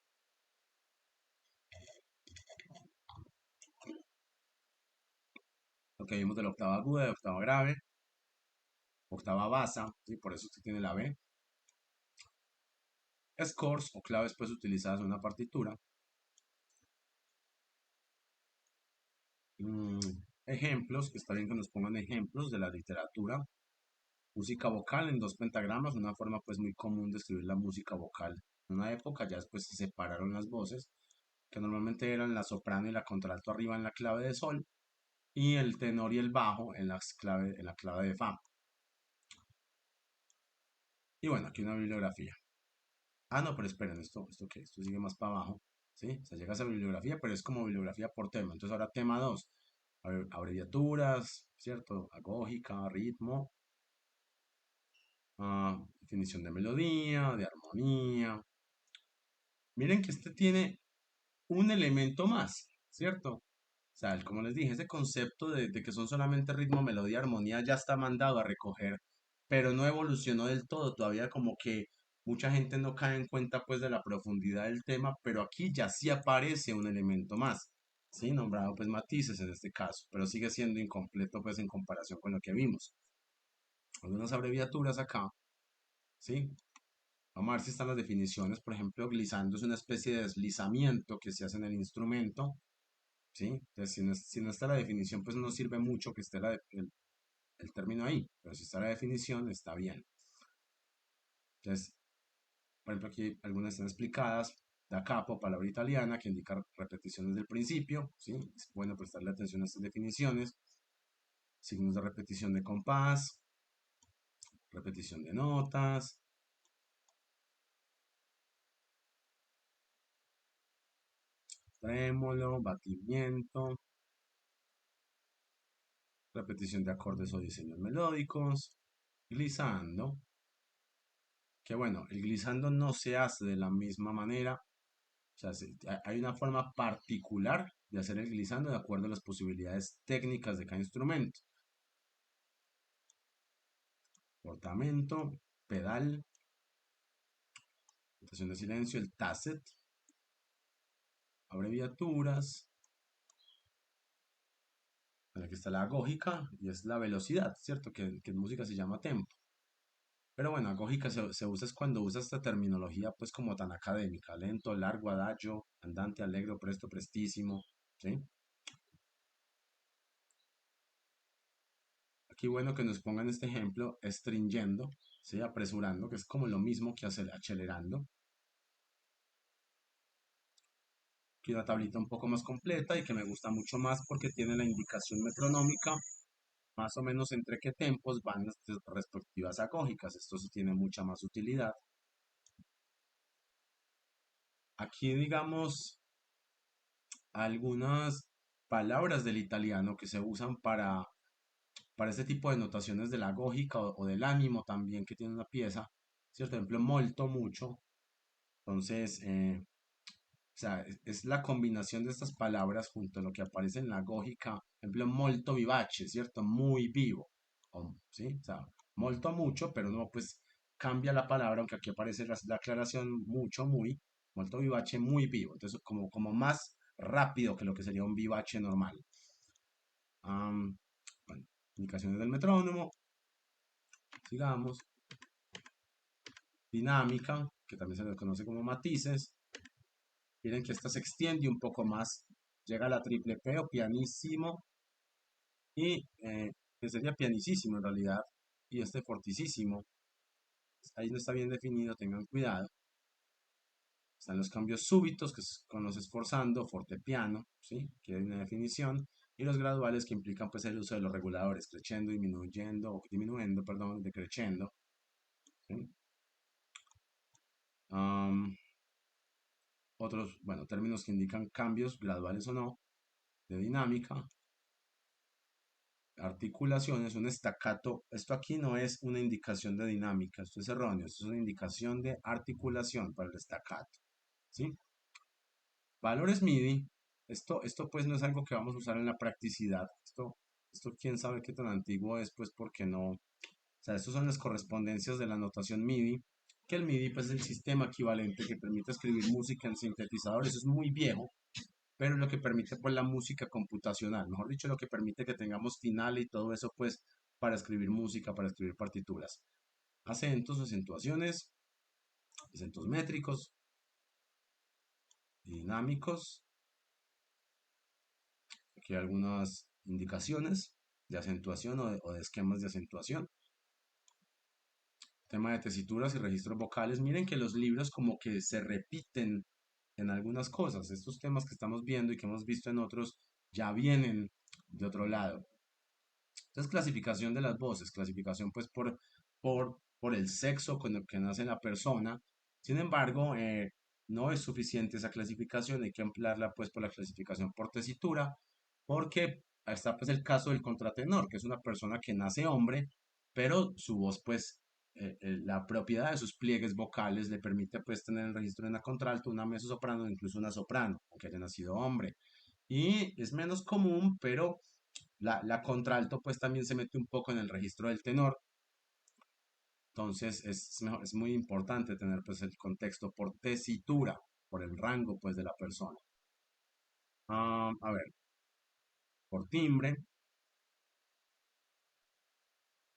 Lo que vimos de la octava aguda, de la octava grave, octava basa, ¿sí? Por eso usted tiene la B. Scores o claves pues utilizadas en una partitura. Mm, ejemplos, que está bien que nos pongan ejemplos de la literatura. Música vocal en 2 pentagramas, una forma pues muy común de escribir la música vocal. En una época ya después se separaron las voces, que normalmente eran la soprano y la contralto arriba en la clave de sol y el tenor y el bajo en en la clave de fa. Y bueno, aquí una bibliografía. Ah, no, pero esperen, ¿esto qué? Esto sigue más para abajo, ¿sí? O sea, llega a esa bibliografía, pero es como bibliografía por tema. Entonces ahora tema 2, abreviaturas, ¿cierto? Agógica, ritmo, definición de melodía, de armonía. Miren que este tiene un elemento más, ¿cierto? O sea, como les dije, ese concepto de que son solamente ritmo, melodía, armonía ya está mandado a recoger, pero no evolucionó del todo, todavía como que mucha gente no cae en cuenta pues de la profundidad del tema, pero aquí ya sí aparece un elemento más, ¿sí? Nombrado pues matices en este caso, pero sigue siendo incompleto pues en comparación con lo que vimos. Algunas abreviaturas acá, ¿sí? Vamos a ver si están las definiciones. Por ejemplo, glissando es una especie de deslizamiento que se hace en el instrumento, ¿sí? Entonces, si no está la definición, pues no sirve mucho que esté el término ahí, pero si está la definición, está bien. Entonces, por ejemplo, aquí algunas están explicadas. Da capo, palabra italiana que indica repeticiones del principio, ¿sí? Es bueno prestarle atención a estas definiciones. Signos de repetición de compás, repetición de notas, trémolo, batimiento, repetición de acordes o diseños melódicos, glissando, que bueno, el glissando no se hace de la misma manera, o sea, hay una forma particular de hacer el glissando de acuerdo a las posibilidades técnicas de cada instrumento. Portamento, pedal, notación de silencio, el tacet, abreviaturas, aquí está la agógica y es la velocidad, ¿cierto? Que en música se llama tempo. Pero bueno, agógica se usa es cuando usa esta terminología pues como tan académica, lento, largo, adagio, andante, allegro, presto, prestísimo, ¿sí? Aquí bueno que nos pongan este ejemplo, stringendo, ¿sí? Apresurando, que es como lo mismo que acelerando. Aquí una tablita un poco más completa y que me gusta mucho más porque tiene la indicación metronómica, más o menos entre qué tempos van las respectivas agógicas. Esto sí tiene mucha más utilidad. Aquí digamos algunas palabras del italiano que se usan para este tipo de notaciones de la agógica o del ánimo también que tiene una pieza, ¿cierto? Por ejemplo, molto, mucho. Entonces, o sea, es la combinación de estas palabras junto a lo que aparece en la agógica, por ejemplo, molto vivace, ¿cierto? Muy vivo, ¿sí? O sea, molto, mucho, pero no, pues cambia la palabra, aunque aquí aparece la aclaración mucho, muy, molto vivace, muy vivo. Entonces, como más rápido que lo que sería un vivace normal. Bueno, indicaciones del metrónomo, sigamos. Dinámica, que también se le conoce como matices. Miren que esta se extiende un poco más, llega a la triple P o pianissimo y que sería pianisísimo en realidad, y este fortisísimo. Ahí no está bien definido, tengan cuidado. Están los cambios súbitos, que es con los esforzando, fortepiano, ¿sí? Que hay una definición, y los graduales que implican pues el uso de los reguladores, crescendo, disminuyendo, o disminuyendo, perdón, decreciendo, ¿sí? Otros, bueno, términos que indican cambios graduales o no de dinámica, articulaciones, un estacato. Esto aquí no es una indicación de dinámica, esto es erróneo, esto es una indicación de articulación para el estacato, ¿sí? Valores MIDI, esto pues no es algo que vamos a usar en la practicidad, esto quién sabe qué tan antiguo es, pues porque no, o sea, estos son las correspondencias de la notación MIDI, que el MIDI pues es el sistema equivalente que permite escribir música en sintetizador, eso es muy viejo, pero lo que permite pues la música computacional, mejor dicho, lo que permite que tengamos final y todo eso pues para escribir música, para escribir partituras. Acentos, acentuaciones, acentos métricos, dinámicos, aquí hay algunas indicaciones de acentuación o de esquemas de acentuación. Tema de tesituras y registros vocales. Miren que los libros como que se repiten en algunas cosas. Estos temas que estamos viendo y que hemos visto en otros ya vienen de otro lado. Entonces, clasificación de las voces, clasificación pues por el sexo con el que nace la persona. Sin embargo, no es suficiente esa clasificación, hay que ampliarla pues por la clasificación por tesitura, porque está pues el caso del contratenor, que es una persona que nace hombre, pero su voz pues, la propiedad de sus pliegues vocales le permite pues tener el registro de una contralto, una mezzosoprano, incluso una soprano, aunque haya nacido hombre. Y es menos común, pero la contralto pues también se mete un poco en el registro del tenor. Entonces es muy importante tener pues el contexto por tesitura, por el rango pues de la persona. A ver, por timbre,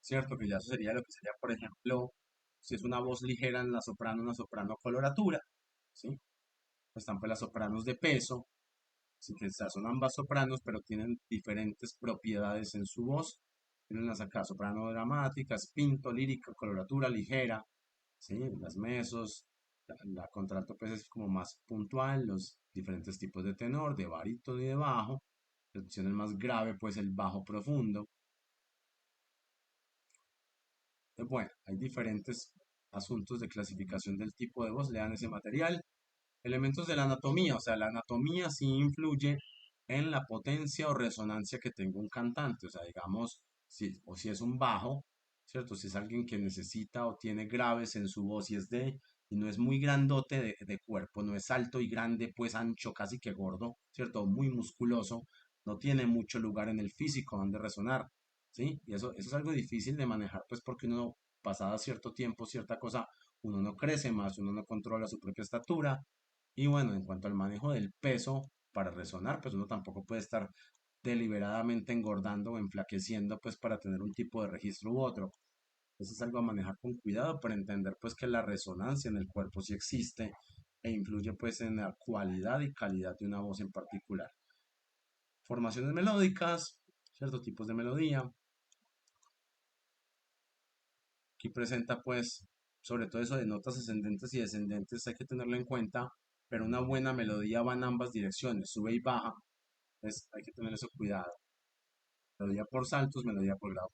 cierto que ya eso sería lo que sería, por ejemplo, si es una voz ligera en la soprano, una soprano coloratura, ¿sí? Pues están pues las sopranos de peso, sí que son ambas sopranos, pero tienen diferentes propiedades en su voz. Tienen las acá, soprano dramática, spinto, lírica, coloratura ligera, ¿sí? Las mesos, la contralto pues es como más puntual, los diferentes tipos de tenor, de barítono y de bajo. La opción el más grave pues el bajo profundo. Bueno, hay diferentes asuntos de clasificación del tipo de voz, lean ese material. Elementos de la anatomía, o sea, la anatomía sí influye en la potencia o resonancia que tenga un cantante, o sea, digamos, si es un bajo, ¿cierto? Si es alguien que necesita o tiene graves en su voz y no es muy grandote de cuerpo, no es alto y grande, pues ancho, casi que gordo, ¿cierto? Muy musculoso, no tiene mucho lugar en el físico donde resonar, ¿sí? Y eso es algo difícil de manejar, pues porque uno, pasada cierto tiempo, cierta cosa, uno no crece más, uno no controla su propia estatura, y bueno, en cuanto al manejo del peso para resonar, pues uno tampoco puede estar deliberadamente engordando o enflaqueciendo pues para tener un tipo de registro u otro. Eso es algo a manejar con cuidado para entender pues que la resonancia en el cuerpo sí existe e influye pues en la cualidad y calidad de una voz en particular. Formaciones melódicas, ciertos tipos de melodía. Aquí presenta pues sobre todo eso de notas ascendentes y descendentes, hay que tenerlo en cuenta, pero una buena melodía va en ambas direcciones, sube y baja, hay que tener eso cuidado. Melodía por saltos, melodía por grado.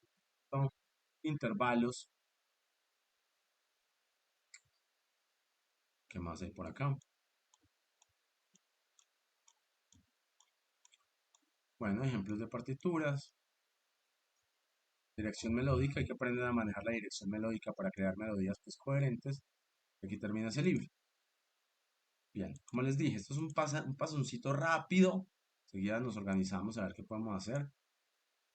Intervalos. ¿Qué más hay por acá? Bueno, ejemplos de partituras. Dirección melódica, hay que aprender a manejar la dirección melódica para crear melodías pues coherentes. Aquí termina ese libro. Bien, como les dije, esto es un pasoncito rápido. Enseguida nos organizamos a ver qué podemos hacer.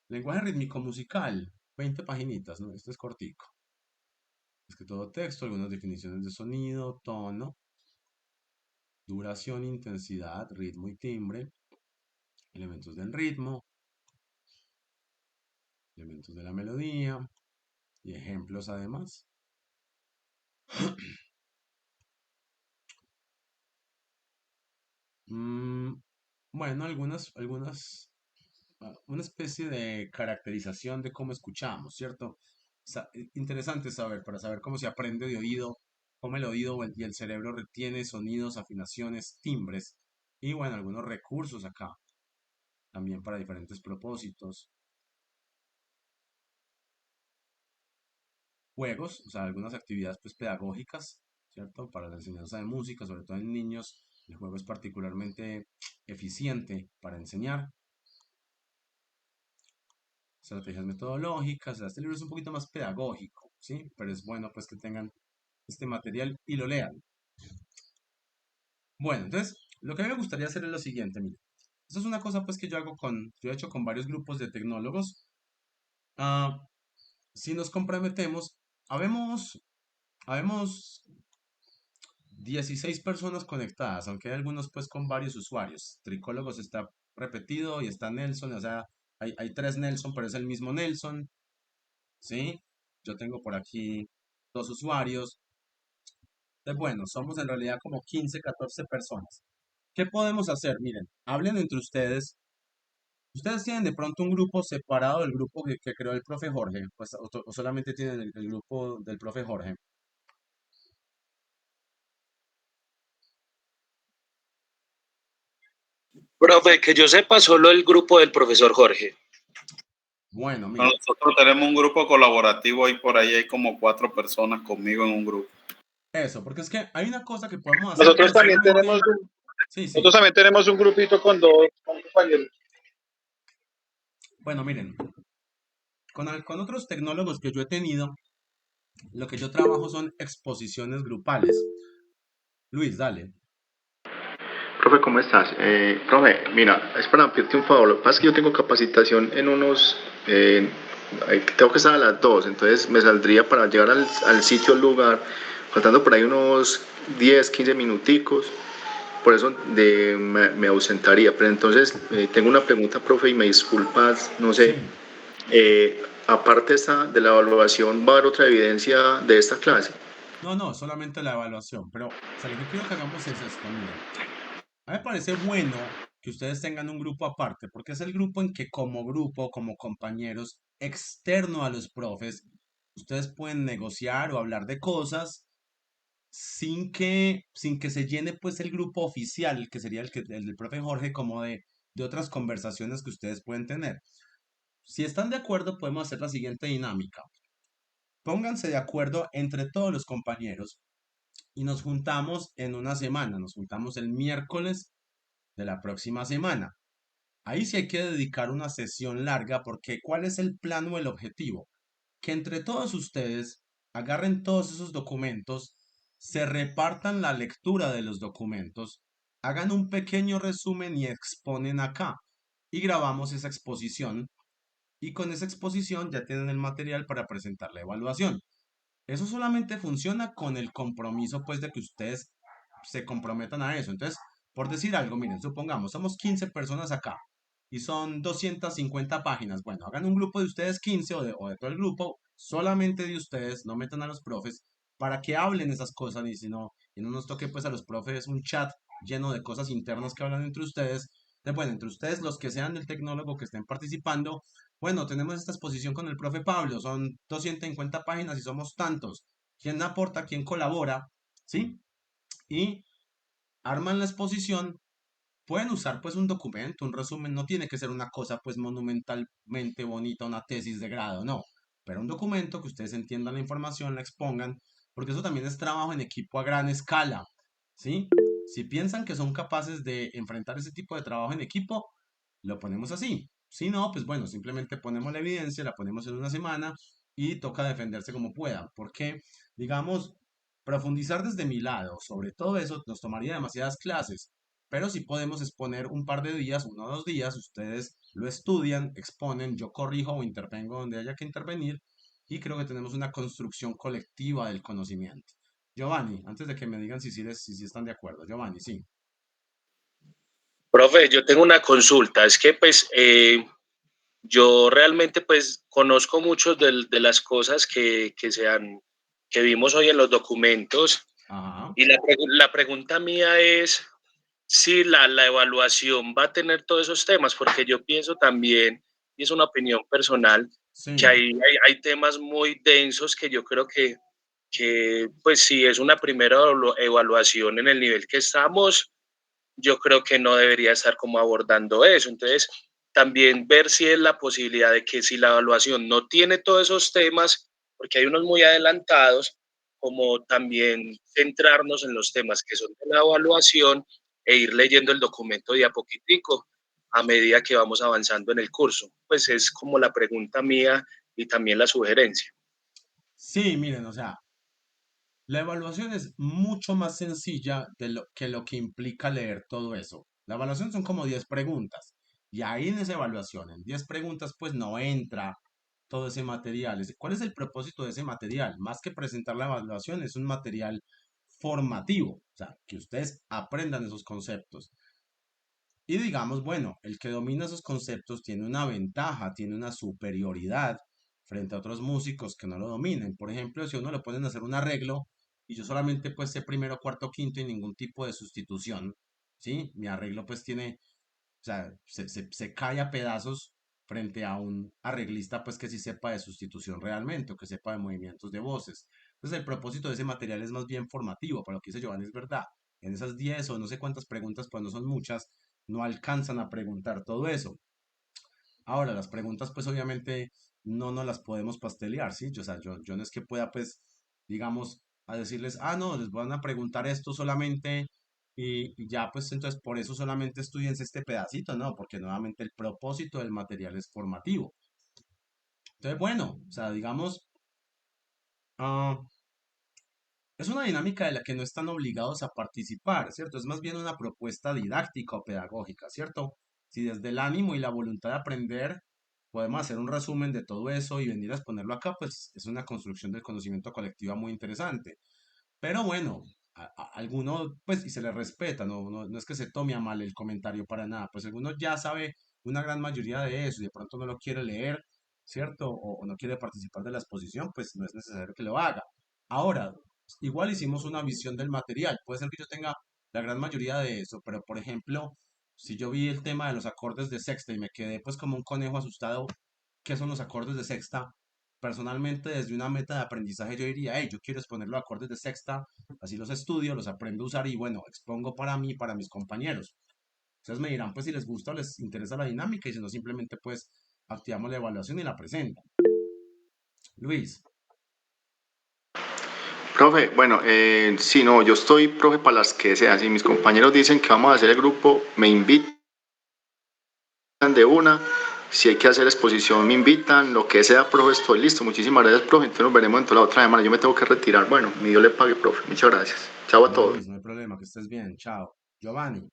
Lenguaje rítmico musical, 20 paginitas, ¿no? Esto es cortico. Es que todo texto, algunas definiciones de sonido, tono, duración, intensidad, ritmo y timbre, elementos del ritmo, elementos de la melodía y ejemplos además. Bueno, una especie de caracterización de cómo escuchamos, ¿cierto? Interesante saber, para saber cómo se aprende de oído, cómo el oído y el cerebro retiene sonidos, afinaciones, timbres, y bueno, algunos recursos acá, también para diferentes propósitos. Juegos, o sea, algunas actividades pues pedagógicas, ¿cierto? Para la enseñanza de música, sobre todo en niños, el juego es particularmente eficiente para enseñar. Estrategias metodológicas, este libro es un poquito más pedagógico, ¿sí? Pero es bueno pues que tengan este material y lo lean. Bueno, entonces, lo que a mí me gustaría hacer es lo siguiente, mire. Esto es una cosa pues que yo he hecho con varios grupos de tecnólogos. Si nos comprometemos, habemos 16 personas conectadas, aunque hay algunos pues con varios usuarios. Tricólogos está repetido y está Nelson, o sea, hay 3 Nelson, pero es el mismo Nelson, ¿sí? Yo tengo por aquí 2 usuarios. Entonces, bueno, somos en realidad como 15, 14 personas. ¿Qué podemos hacer? Miren, hablen entre ustedes. ¿Ustedes tienen de pronto un grupo separado del grupo que creó el profe Jorge? Pues, o solamente tienen el grupo del profe Jorge. Profe, que yo sepa solo el grupo del profesor Jorge. Bueno, miren. Nosotros tenemos un grupo colaborativo y por ahí hay como 4 personas conmigo en un grupo. Eso, porque es que hay una cosa que podemos hacer. Nosotros también tenemos nosotros también tenemos un grupito con 2 compañeros. Bueno, miren, con otros tecnólogos que yo he tenido, lo que yo trabajo son exposiciones grupales. Luis, dale. Profe, ¿cómo estás? Profe, mira, es para pedirte un favor. Lo que pasa es que yo tengo capacitación en tengo que estar a las 2, entonces me saldría para llegar al sitio, al lugar, faltando por ahí unos 10, 15 minuticos. Por eso me ausentaría. Pero entonces tengo una pregunta, profe, y me disculpas, no sé. Aparte de la evaluación, ¿va a haber otra evidencia de esta clase? No, solamente la evaluación. Pero, o sea, lo que quiero que hagamos es esto, miren. A mí me parece bueno que ustedes tengan un grupo aparte, porque es el grupo en que como grupo, como compañeros, externo a los profes, ustedes pueden negociar o hablar de cosas sin que se llene pues el grupo oficial, que sería el del profe Jorge, como de otras conversaciones que ustedes pueden tener. Si están de acuerdo, podemos hacer la siguiente dinámica. Pónganse de acuerdo entre todos los compañeros y nos juntamos en una semana. Nos juntamos el miércoles de la próxima semana. Ahí sí hay que dedicar una sesión larga porque ¿cuál es el plan o el objetivo? Que entre todos ustedes agarren todos esos documentos, se repartan la lectura de los documentos, hagan un pequeño resumen y exponen acá. Y grabamos esa exposición y con esa exposición ya tienen el material para presentar la evaluación. Eso solamente funciona con el compromiso pues de que ustedes se comprometan a eso. Entonces, por decir algo, miren, supongamos, somos 15 personas acá y son 250 páginas. Bueno, hagan un grupo de ustedes 15 o de todo el grupo, solamente de ustedes, no metan a los profes para que hablen esas cosas y no nos toque pues a los profes un chat lleno de cosas internas que hablan entre ustedes. Entonces, bueno, entre ustedes, los que sean del tecnólogo que estén participando, bueno, tenemos esta exposición con el profe Pablo, son 250 páginas y somos tantos. ¿Quién aporta? ¿Quién colabora? ¿Sí? Y arman la exposición. Pueden usar pues un documento, un resumen, no tiene que ser una cosa pues monumentalmente bonita, una tesis de grado, no, pero un documento que ustedes entiendan la información, la expongan, porque eso también es trabajo en equipo a gran escala, ¿sí? Si piensan que son capaces de enfrentar ese tipo de trabajo en equipo, lo ponemos así. Si no, pues bueno, simplemente ponemos la evidencia, la ponemos en una semana y toca defenderse como puedan, porque, digamos, profundizar desde mi lado sobre todo eso nos tomaría demasiadas clases. Pero si podemos exponer un par de días, 1 o 2 días, ustedes lo estudian, exponen, yo corrijo o intervengo donde haya que intervenir y creo que tenemos una construcción colectiva del conocimiento. Giovanni, antes de que me digan si sí están de acuerdo. Giovanni, sí. Profe, yo tengo una consulta. Es que pues yo realmente pues conozco muchas de las cosas que vimos hoy en los documentos Ajá. y la pregunta mía es si la evaluación va a tener todos esos temas, porque yo pienso también, y es una opinión personal, que Sí. hay temas muy densos que yo creo que pues si es una primera evaluación en el nivel que estamos, yo creo que no debería estar como abordando eso. Entonces, también ver si es la posibilidad de que si la evaluación no tiene todos esos temas, porque hay unos muy adelantados, como también centrarnos en los temas que son de la evaluación e ir leyendo el documento de a poquitico a medida que vamos avanzando en el curso. Pues es como la pregunta mía y también la sugerencia. Sí, miren, o sea, la evaluación es mucho más sencilla lo que implica leer todo eso. La evaluación son como 10 preguntas. Y ahí en esa evaluación, en 10 preguntas, pues no entra todo ese material. ¿Cuál es el propósito de ese material? Más que presentar la evaluación, es un material formativo. O sea, que ustedes aprendan esos conceptos. Y digamos, bueno, el que domina esos conceptos tiene una ventaja, tiene una superioridad frente a otros músicos que no lo dominen. Por ejemplo, si a uno le pueden hacer un arreglo y yo solamente pues sé primero, cuarto, quinto y ningún tipo de sustitución, ¿sí? Mi arreglo pues tiene, o sea, se cae a pedazos frente a un arreglista pues que sí sepa de sustitución realmente o que sepa de movimientos de voces. Entonces el propósito de ese material es más bien formativo, para lo que dice Giovanni es verdad. En esas 10 o no sé cuántas preguntas, pues no son muchas, no alcanzan a preguntar todo eso. Ahora, las preguntas, pues obviamente no nos las podemos pastelear, ¿sí? O sea, yo no es que pueda, pues, digamos, a decirles, ah, no, les van a preguntar esto solamente y ya, pues entonces por eso solamente estudiense este pedacito, ¿no? Porque nuevamente el propósito del material es formativo. Entonces, bueno, o sea, digamos, ah, es una dinámica de la que no están obligados a participar, ¿cierto? Es más bien una propuesta didáctica o pedagógica, ¿cierto? Si desde el ánimo y la voluntad de aprender podemos hacer un resumen de todo eso y venir a exponerlo acá, pues es una construcción del conocimiento colectiva muy interesante. Pero bueno, alguno, pues, y se le respeta, no es que se tome a mal el comentario para nada, pues alguno ya sabe una gran mayoría de eso y de pronto no lo quiere leer, ¿cierto? O no quiere participar de la exposición, pues no es necesario que lo haga. Ahora, igual hicimos una visión del material, puede ser que yo tenga la gran mayoría de eso, pero por ejemplo, si yo vi el tema de los acordes de sexta y me quedé pues como un conejo asustado, ¿qué son los acordes de sexta? Personalmente, desde una meta de aprendizaje, yo diría, hey, yo quiero exponer los acordes de sexta, así los estudio, los aprendo a usar y bueno, expongo para mí, para mis compañeros. Ustedes me dirán, pues si les gusta o les interesa la dinámica y si no, simplemente pues activamos la evaluación y la presentan. Luis, Profe, bueno, sí, no, yo estoy, profe, para las que sea. Si mis compañeros dicen que vamos a hacer el grupo, me invitan de una. Si hay que hacer exposición, me invitan, lo que sea, profe, estoy listo. Muchísimas gracias, profe. Entonces nos veremos en la otra semana. Yo me tengo que retirar. Bueno, mi Dios le pague, profe. Muchas gracias. Chao a no todos. Luis, no hay problema, que estés bien, chao. Giovanni,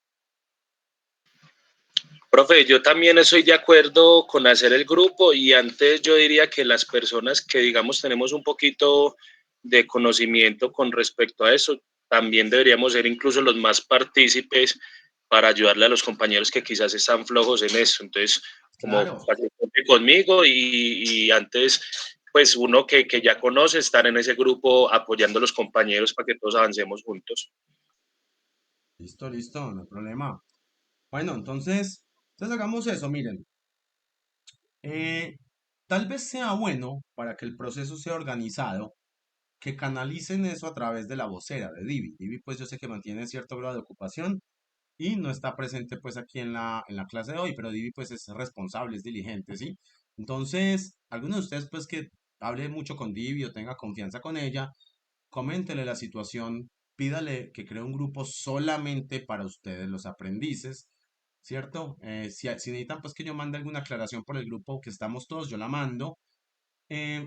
Profe, yo también estoy de acuerdo con hacer el grupo y antes yo diría que las personas que digamos tenemos un poquito de conocimiento con respecto a eso, también deberíamos ser incluso los más partícipes para ayudarle a los compañeros que quizás están flojos en eso. Entonces, como claro, participe conmigo y antes pues uno que ya conoce, estar en ese grupo apoyando a los compañeros para que todos avancemos juntos. Listo, listo, no hay problema. Bueno, entonces hagamos eso, miren. Eh, Tal vez sea bueno para que el proceso sea organizado, que canalicen eso a través de la vocera de Divi. Divi, pues yo sé que mantiene cierto grado de ocupación y no está presente pues aquí en la clase de hoy, pero Divi pues es responsable, es diligente, ¿sí? Entonces, alguno de ustedes pues que hable mucho con Divi o tenga confianza con ella, coméntele la situación, pídale que cree un grupo solamente para ustedes, los aprendices, ¿cierto? Si necesitan pues que yo mande alguna aclaración por el grupo que estamos todos, yo la mando.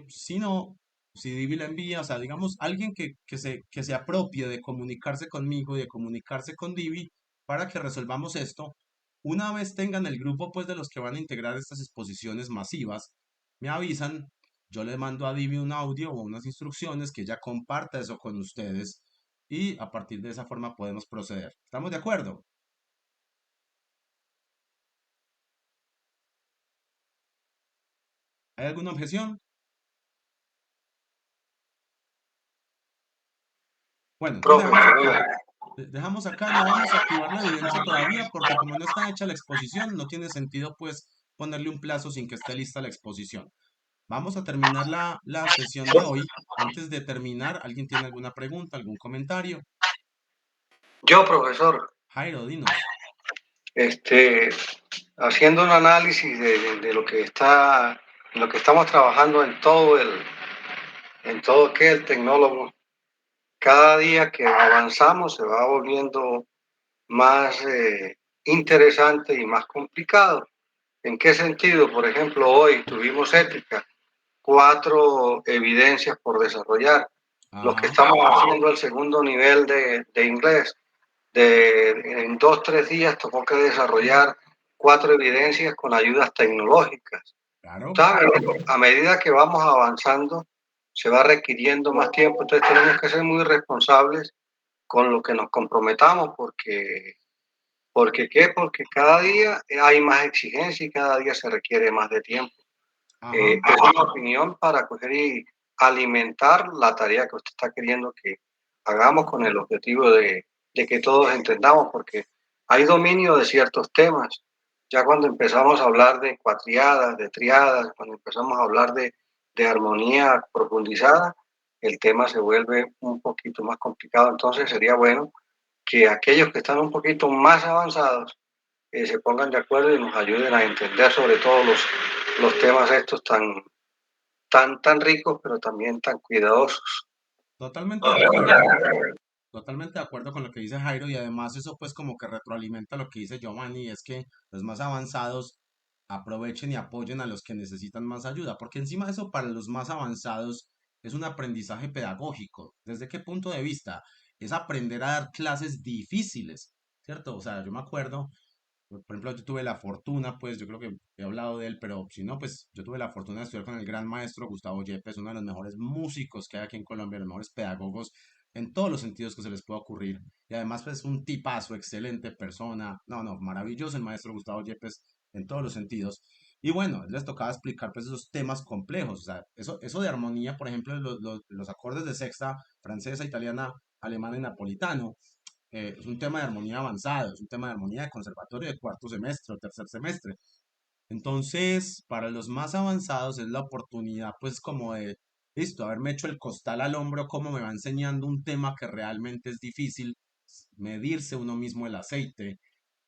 Si no, si Divi la envía, o sea, digamos, alguien que se apropie de comunicarse conmigo y de comunicarse con Divi para que resolvamos esto. Una vez tengan el grupo, pues, de los que van a integrar estas exposiciones masivas, me avisan, yo le mando a Divi un audio o unas instrucciones que ella comparta eso con ustedes y a partir de esa forma podemos proceder. ¿Estamos de acuerdo? ¿Hay alguna objeción? Bueno, entonces Profe, dejamos saludos. acá. Dejamos acá, no vamos a activar la evidencia todavía porque como no está hecha la exposición, no tiene sentido pues ponerle un plazo sin que esté lista la exposición. Vamos a terminar la sesión de hoy. Antes de terminar, ¿alguien tiene alguna pregunta, algún comentario? Yo, profesor, Jairo, dinos. este, haciendo un análisis de lo que estamos trabajando en todo que el tecnólogo, cada día que avanzamos se va volviendo más interesante y más complicado. ¿En qué sentido? Por ejemplo, hoy tuvimos ética, 4 evidencias por desarrollar. Los que Ajá, estamos haciendo el segundo nivel de inglés, en 2, 3 días tocó que desarrollar 4 evidencias con ayudas tecnológicas. claro, ¿Sabe? A medida que vamos avanzando, se va requiriendo más tiempo, entonces tenemos que ser muy responsables con lo que nos comprometamos, porque ¿qué? Porque cada día hay más exigencia y cada día se requiere más de tiempo. ajá, Es una opinión para coger y alimentar la tarea que usted está queriendo que hagamos con el objetivo de que todos entendamos, porque hay dominio de ciertos temas. Ya cuando empezamos a hablar de cuatriadas, de triadas, cuando empezamos a hablar de armonía profundizada, el tema se vuelve un poquito más complicado. Entonces sería bueno que aquellos que están un poquito más avanzados se pongan de acuerdo y nos ayuden a entender sobre todo los temas estos tan ricos, pero también tan cuidadosos. totalmente de acuerdo. Totalmente de acuerdo con lo que dice Jairo y además eso pues como que retroalimenta lo que dice Giovanni, y es que los más avanzados aprovechen y apoyen a los que necesitan más ayuda, porque encima de eso para los más avanzados es un aprendizaje pedagógico. ¿Desde qué punto de vista? Es aprender a dar clases difíciles, ¿cierto? O sea, yo me acuerdo, por ejemplo, yo tuve la fortuna, pues yo creo que he hablado de él, pero si no, pues yo tuve la fortuna de estudiar con el gran maestro Gustavo Yepes, uno de los mejores músicos que hay aquí en Colombia, los mejores pedagogos en todos los sentidos que se les pueda ocurrir. Y además, pues un tipazo, excelente persona. No, no, maravilloso el maestro Gustavo Yepes en todos los sentidos. Y bueno, les tocaba explicar pues esos temas complejos. O sea, eso de armonía, por ejemplo, los acordes de sexta, francesa, italiana, alemana y napolitano es un tema de armonía avanzado, es un tema de armonía de conservatorio de cuarto semestre o tercer semestre. Entonces, para los más avanzados es la oportunidad, pues, como de, listo, haberme hecho el costal al hombro, como me va enseñando un tema que realmente es difícil, medirse uno mismo el aceite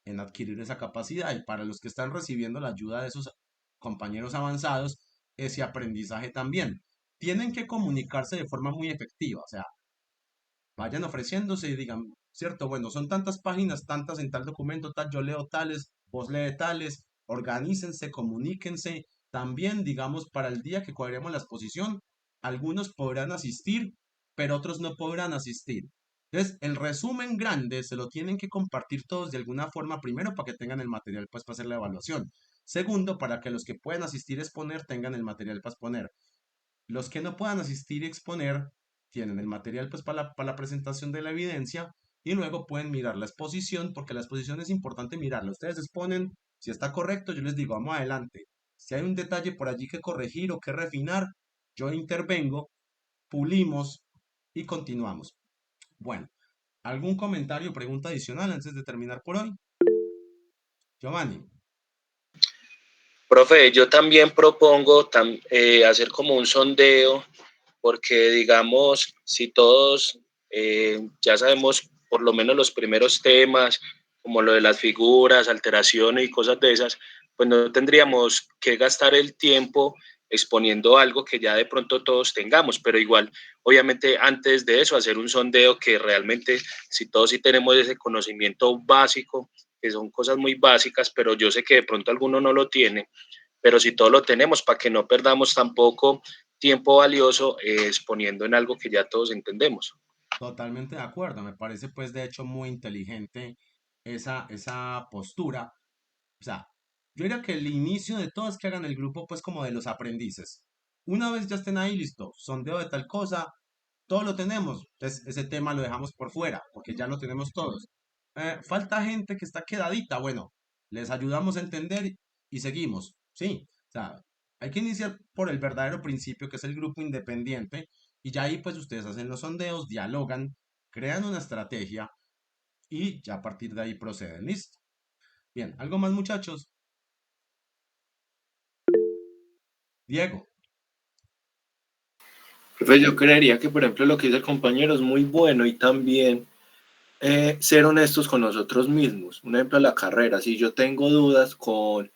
en adquirir esa capacidad. Y para los que están recibiendo la ayuda de esos compañeros avanzados, ese aprendizaje también. Tienen que comunicarse de forma muy efectiva, o sea, vayan ofreciéndose y digan, cierto, bueno, son tantas páginas, tantas en tal documento, tal, yo leo tales, vos lee tales, organícense, comuníquense. También, digamos, para el día que cuadremos la exposición, algunos podrán asistir, pero otros no podrán asistir. Entonces, el resumen grande se lo tienen que compartir todos de alguna forma, primero para que tengan el material pues para hacer la evaluación. Segundo, para que los que puedan asistir a exponer tengan el material para exponer. Los que no puedan asistir y exponer tienen el material pues para la presentación de la evidencia y luego pueden mirar la exposición porque la exposición es importante mirarla. Ustedes exponen, si está correcto, yo les digo, vamos adelante. Si hay un detalle por allí que corregir o que refinar, yo intervengo, pulimos y continuamos. Bueno, ¿algún comentario o pregunta adicional antes de terminar por hoy? Giovanni. Profe, yo también propongo hacer como un sondeo, porque digamos, si todos ya sabemos por lo menos los primeros temas, como lo de las figuras, alteraciones y cosas de esas, pues no tendríamos que gastar el tiempo exponiendo algo que ya de pronto todos tengamos, pero igual, obviamente antes de eso, hacer un sondeo que realmente, si todos sí tenemos ese conocimiento básico, que son cosas muy básicas, pero yo sé que de pronto alguno no lo tiene, pero si todo lo tenemos, para que no perdamos tampoco tiempo valioso exponiendo en algo que ya todos entendemos. Totalmente de acuerdo, me parece pues de hecho muy inteligente esa postura. O sea, yo diría que el inicio de todo es que hagan el grupo pues como de los aprendices. Una vez ya estén ahí, listo, sondeo de tal cosa, todo lo tenemos, entonces ese tema lo dejamos por fuera, porque ya lo tenemos todos. Falta gente que está quedadita, bueno, les ayudamos a entender y seguimos, sí. O sea, hay que iniciar por el verdadero principio, que es el grupo independiente, y ya ahí pues ustedes hacen los sondeos, dialogan, crean una estrategia y ya a partir de ahí proceden, listo. Bien, ¿algo más muchachos? Diego. Profe, yo creería que, por ejemplo, lo que dice el compañero es muy bueno y también ser honestos con nosotros mismos. Un ejemplo, la carrera. Si yo tengo dudas con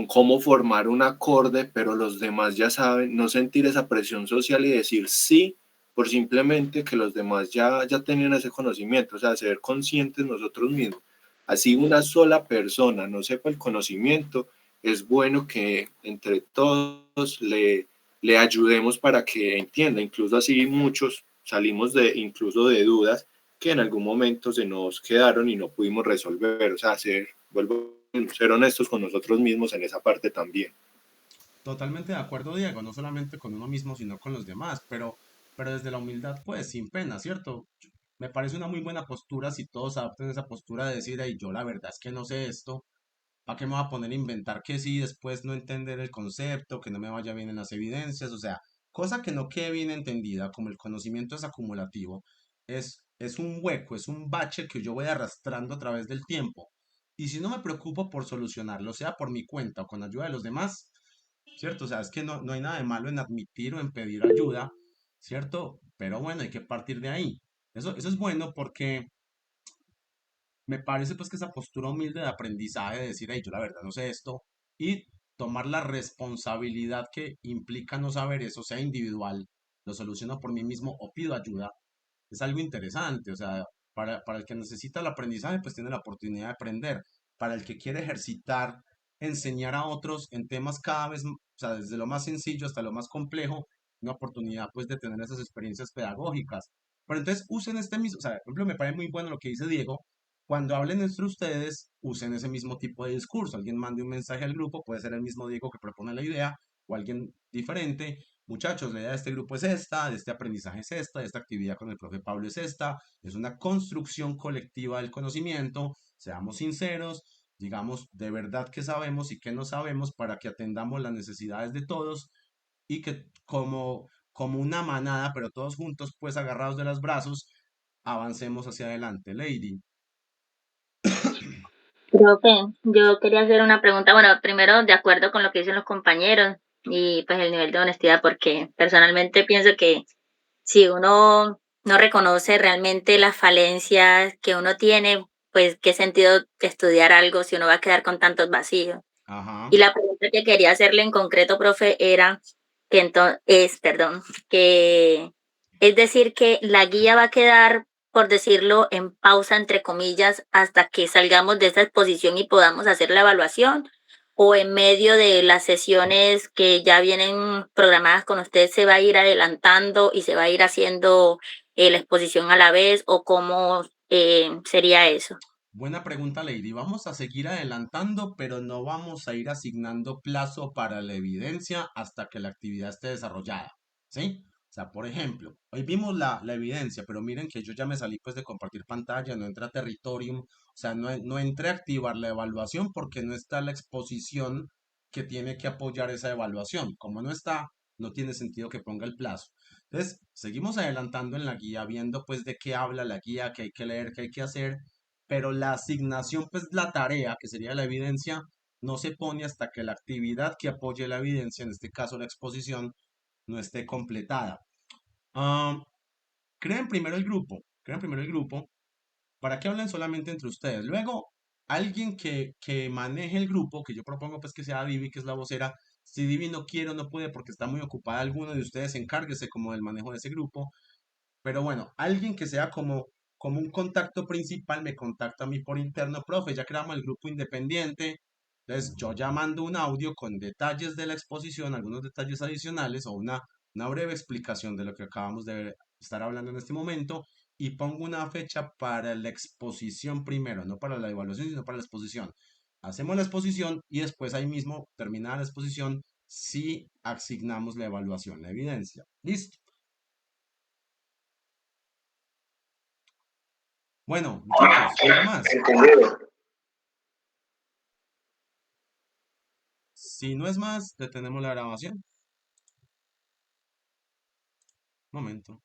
cómo formar un acorde, pero los demás ya saben, no sentir esa presión social y decir sí por simplemente que los demás ya tenían ese conocimiento, o sea, ser conscientes nosotros mismos. Así una sola persona no sepa el conocimiento, es bueno que entre todos le ayudemos para que entienda, incluso así muchos salimos incluso de dudas que en algún momento se nos quedaron y no pudimos resolver, o sea, ser honestos con nosotros mismos en esa parte también. Totalmente de acuerdo, Diego, no solamente con uno mismo, sino con los demás, pero desde la humildad, pues, sin pena, ¿cierto? Me parece una muy buena postura si todos adopten esa postura de decir, hey, yo la verdad es que no sé esto, ¿para qué me voy a poner a inventar que sí, después no entender el concepto, que no me vaya bien en las evidencias? O sea, cosa que no quede bien entendida, como el conocimiento es acumulativo, es un hueco, es un bache que yo voy arrastrando a través del tiempo. Y si no me preocupo por solucionarlo, sea por mi cuenta o con ayuda de los demás, ¿cierto? O sea, es que no hay nada de malo en admitir o en pedir ayuda, ¿cierto? Pero bueno, hay que partir de ahí. Eso es bueno porque me parece pues que esa postura humilde de aprendizaje, de decir, hey, yo la verdad no sé esto, y tomar la responsabilidad que implica no saber eso, sea individual, lo soluciono por mí mismo o pido ayuda, es algo interesante. O sea, para el que necesita el aprendizaje, pues tiene la oportunidad de aprender. Para el que quiere ejercitar, enseñar a otros en temas cada vez, o sea, desde lo más sencillo hasta lo más complejo, una oportunidad pues de tener esas experiencias pedagógicas. Pero entonces usen este mismo, o sea, por ejemplo, me parece muy bueno lo que dice Diego. Cuando hablen entre ustedes, usen ese mismo tipo de discurso. Alguien mande un mensaje al grupo, puede ser el mismo Diego que propone la idea o alguien diferente. Muchachos, la idea de este grupo es esta, de este aprendizaje es esta, de esta actividad con el profe Pablo es esta, es una construcción colectiva del conocimiento, seamos sinceros, digamos de verdad qué sabemos y qué no sabemos para que atendamos las necesidades de todos y que como una manada, pero todos juntos, pues agarrados de los brazos, avancemos hacia adelante. Lady. Creo que yo quería hacer una pregunta, bueno, primero de acuerdo con lo que dicen los compañeros y pues el nivel de honestidad, porque personalmente pienso que si uno no reconoce realmente las falencias que uno tiene, pues qué sentido estudiar algo si uno va a quedar con tantos vacíos. Ajá. Y la pregunta que quería hacerle en concreto, profe, era que perdón, que es decir que la guía va a quedar, por decirlo, en pausa, entre comillas, hasta que salgamos de esta exposición y podamos hacer la evaluación, o en medio de las sesiones que ya vienen programadas con usted se va a ir adelantando y se va a ir haciendo la exposición a la vez, o cómo sería eso. Buena pregunta, Lady. Vamos a seguir adelantando, pero no vamos a ir asignando plazo para la evidencia hasta que la actividad esté desarrollada. ¿Sí? O sea, por ejemplo, hoy vimos la evidencia, pero miren que yo ya me salí pues de compartir pantalla, no entré a Territorium, o sea, no entré a activar la evaluación porque no está la exposición que tiene que apoyar esa evaluación. Como no está, no tiene sentido que ponga el plazo. Entonces, seguimos adelantando en la guía, viendo pues de qué habla la guía, qué hay que leer, qué hay que hacer, pero la asignación, pues la tarea, que sería la evidencia, no se pone hasta que la actividad que apoye la evidencia, en este caso la exposición, no esté completada. Ah, creen primero el grupo, creen primero el grupo, para que hablen solamente entre ustedes. Luego, alguien que maneje el grupo, que yo propongo pues que sea Divi, que es la vocera. Si Divi no quiere o no puede porque está muy ocupada, alguno de ustedes encárguese como del manejo de ese grupo. Pero bueno, alguien que sea como un contacto principal me contacta a mí por interno, profe, ya creamos el grupo independiente. Entonces yo ya mando un audio con detalles de la exposición, algunos detalles adicionales o una breve explicación de lo que acabamos de estar hablando en este momento y pongo una fecha para la exposición primero, no para la evaluación, sino para la exposición. Hacemos la exposición y después ahí mismo, terminada la exposición, si asignamos la evaluación, la evidencia. Listo. Bueno, muchachos, ¿algo más? Entendido. Si no es más, detenemos la grabación. Momento.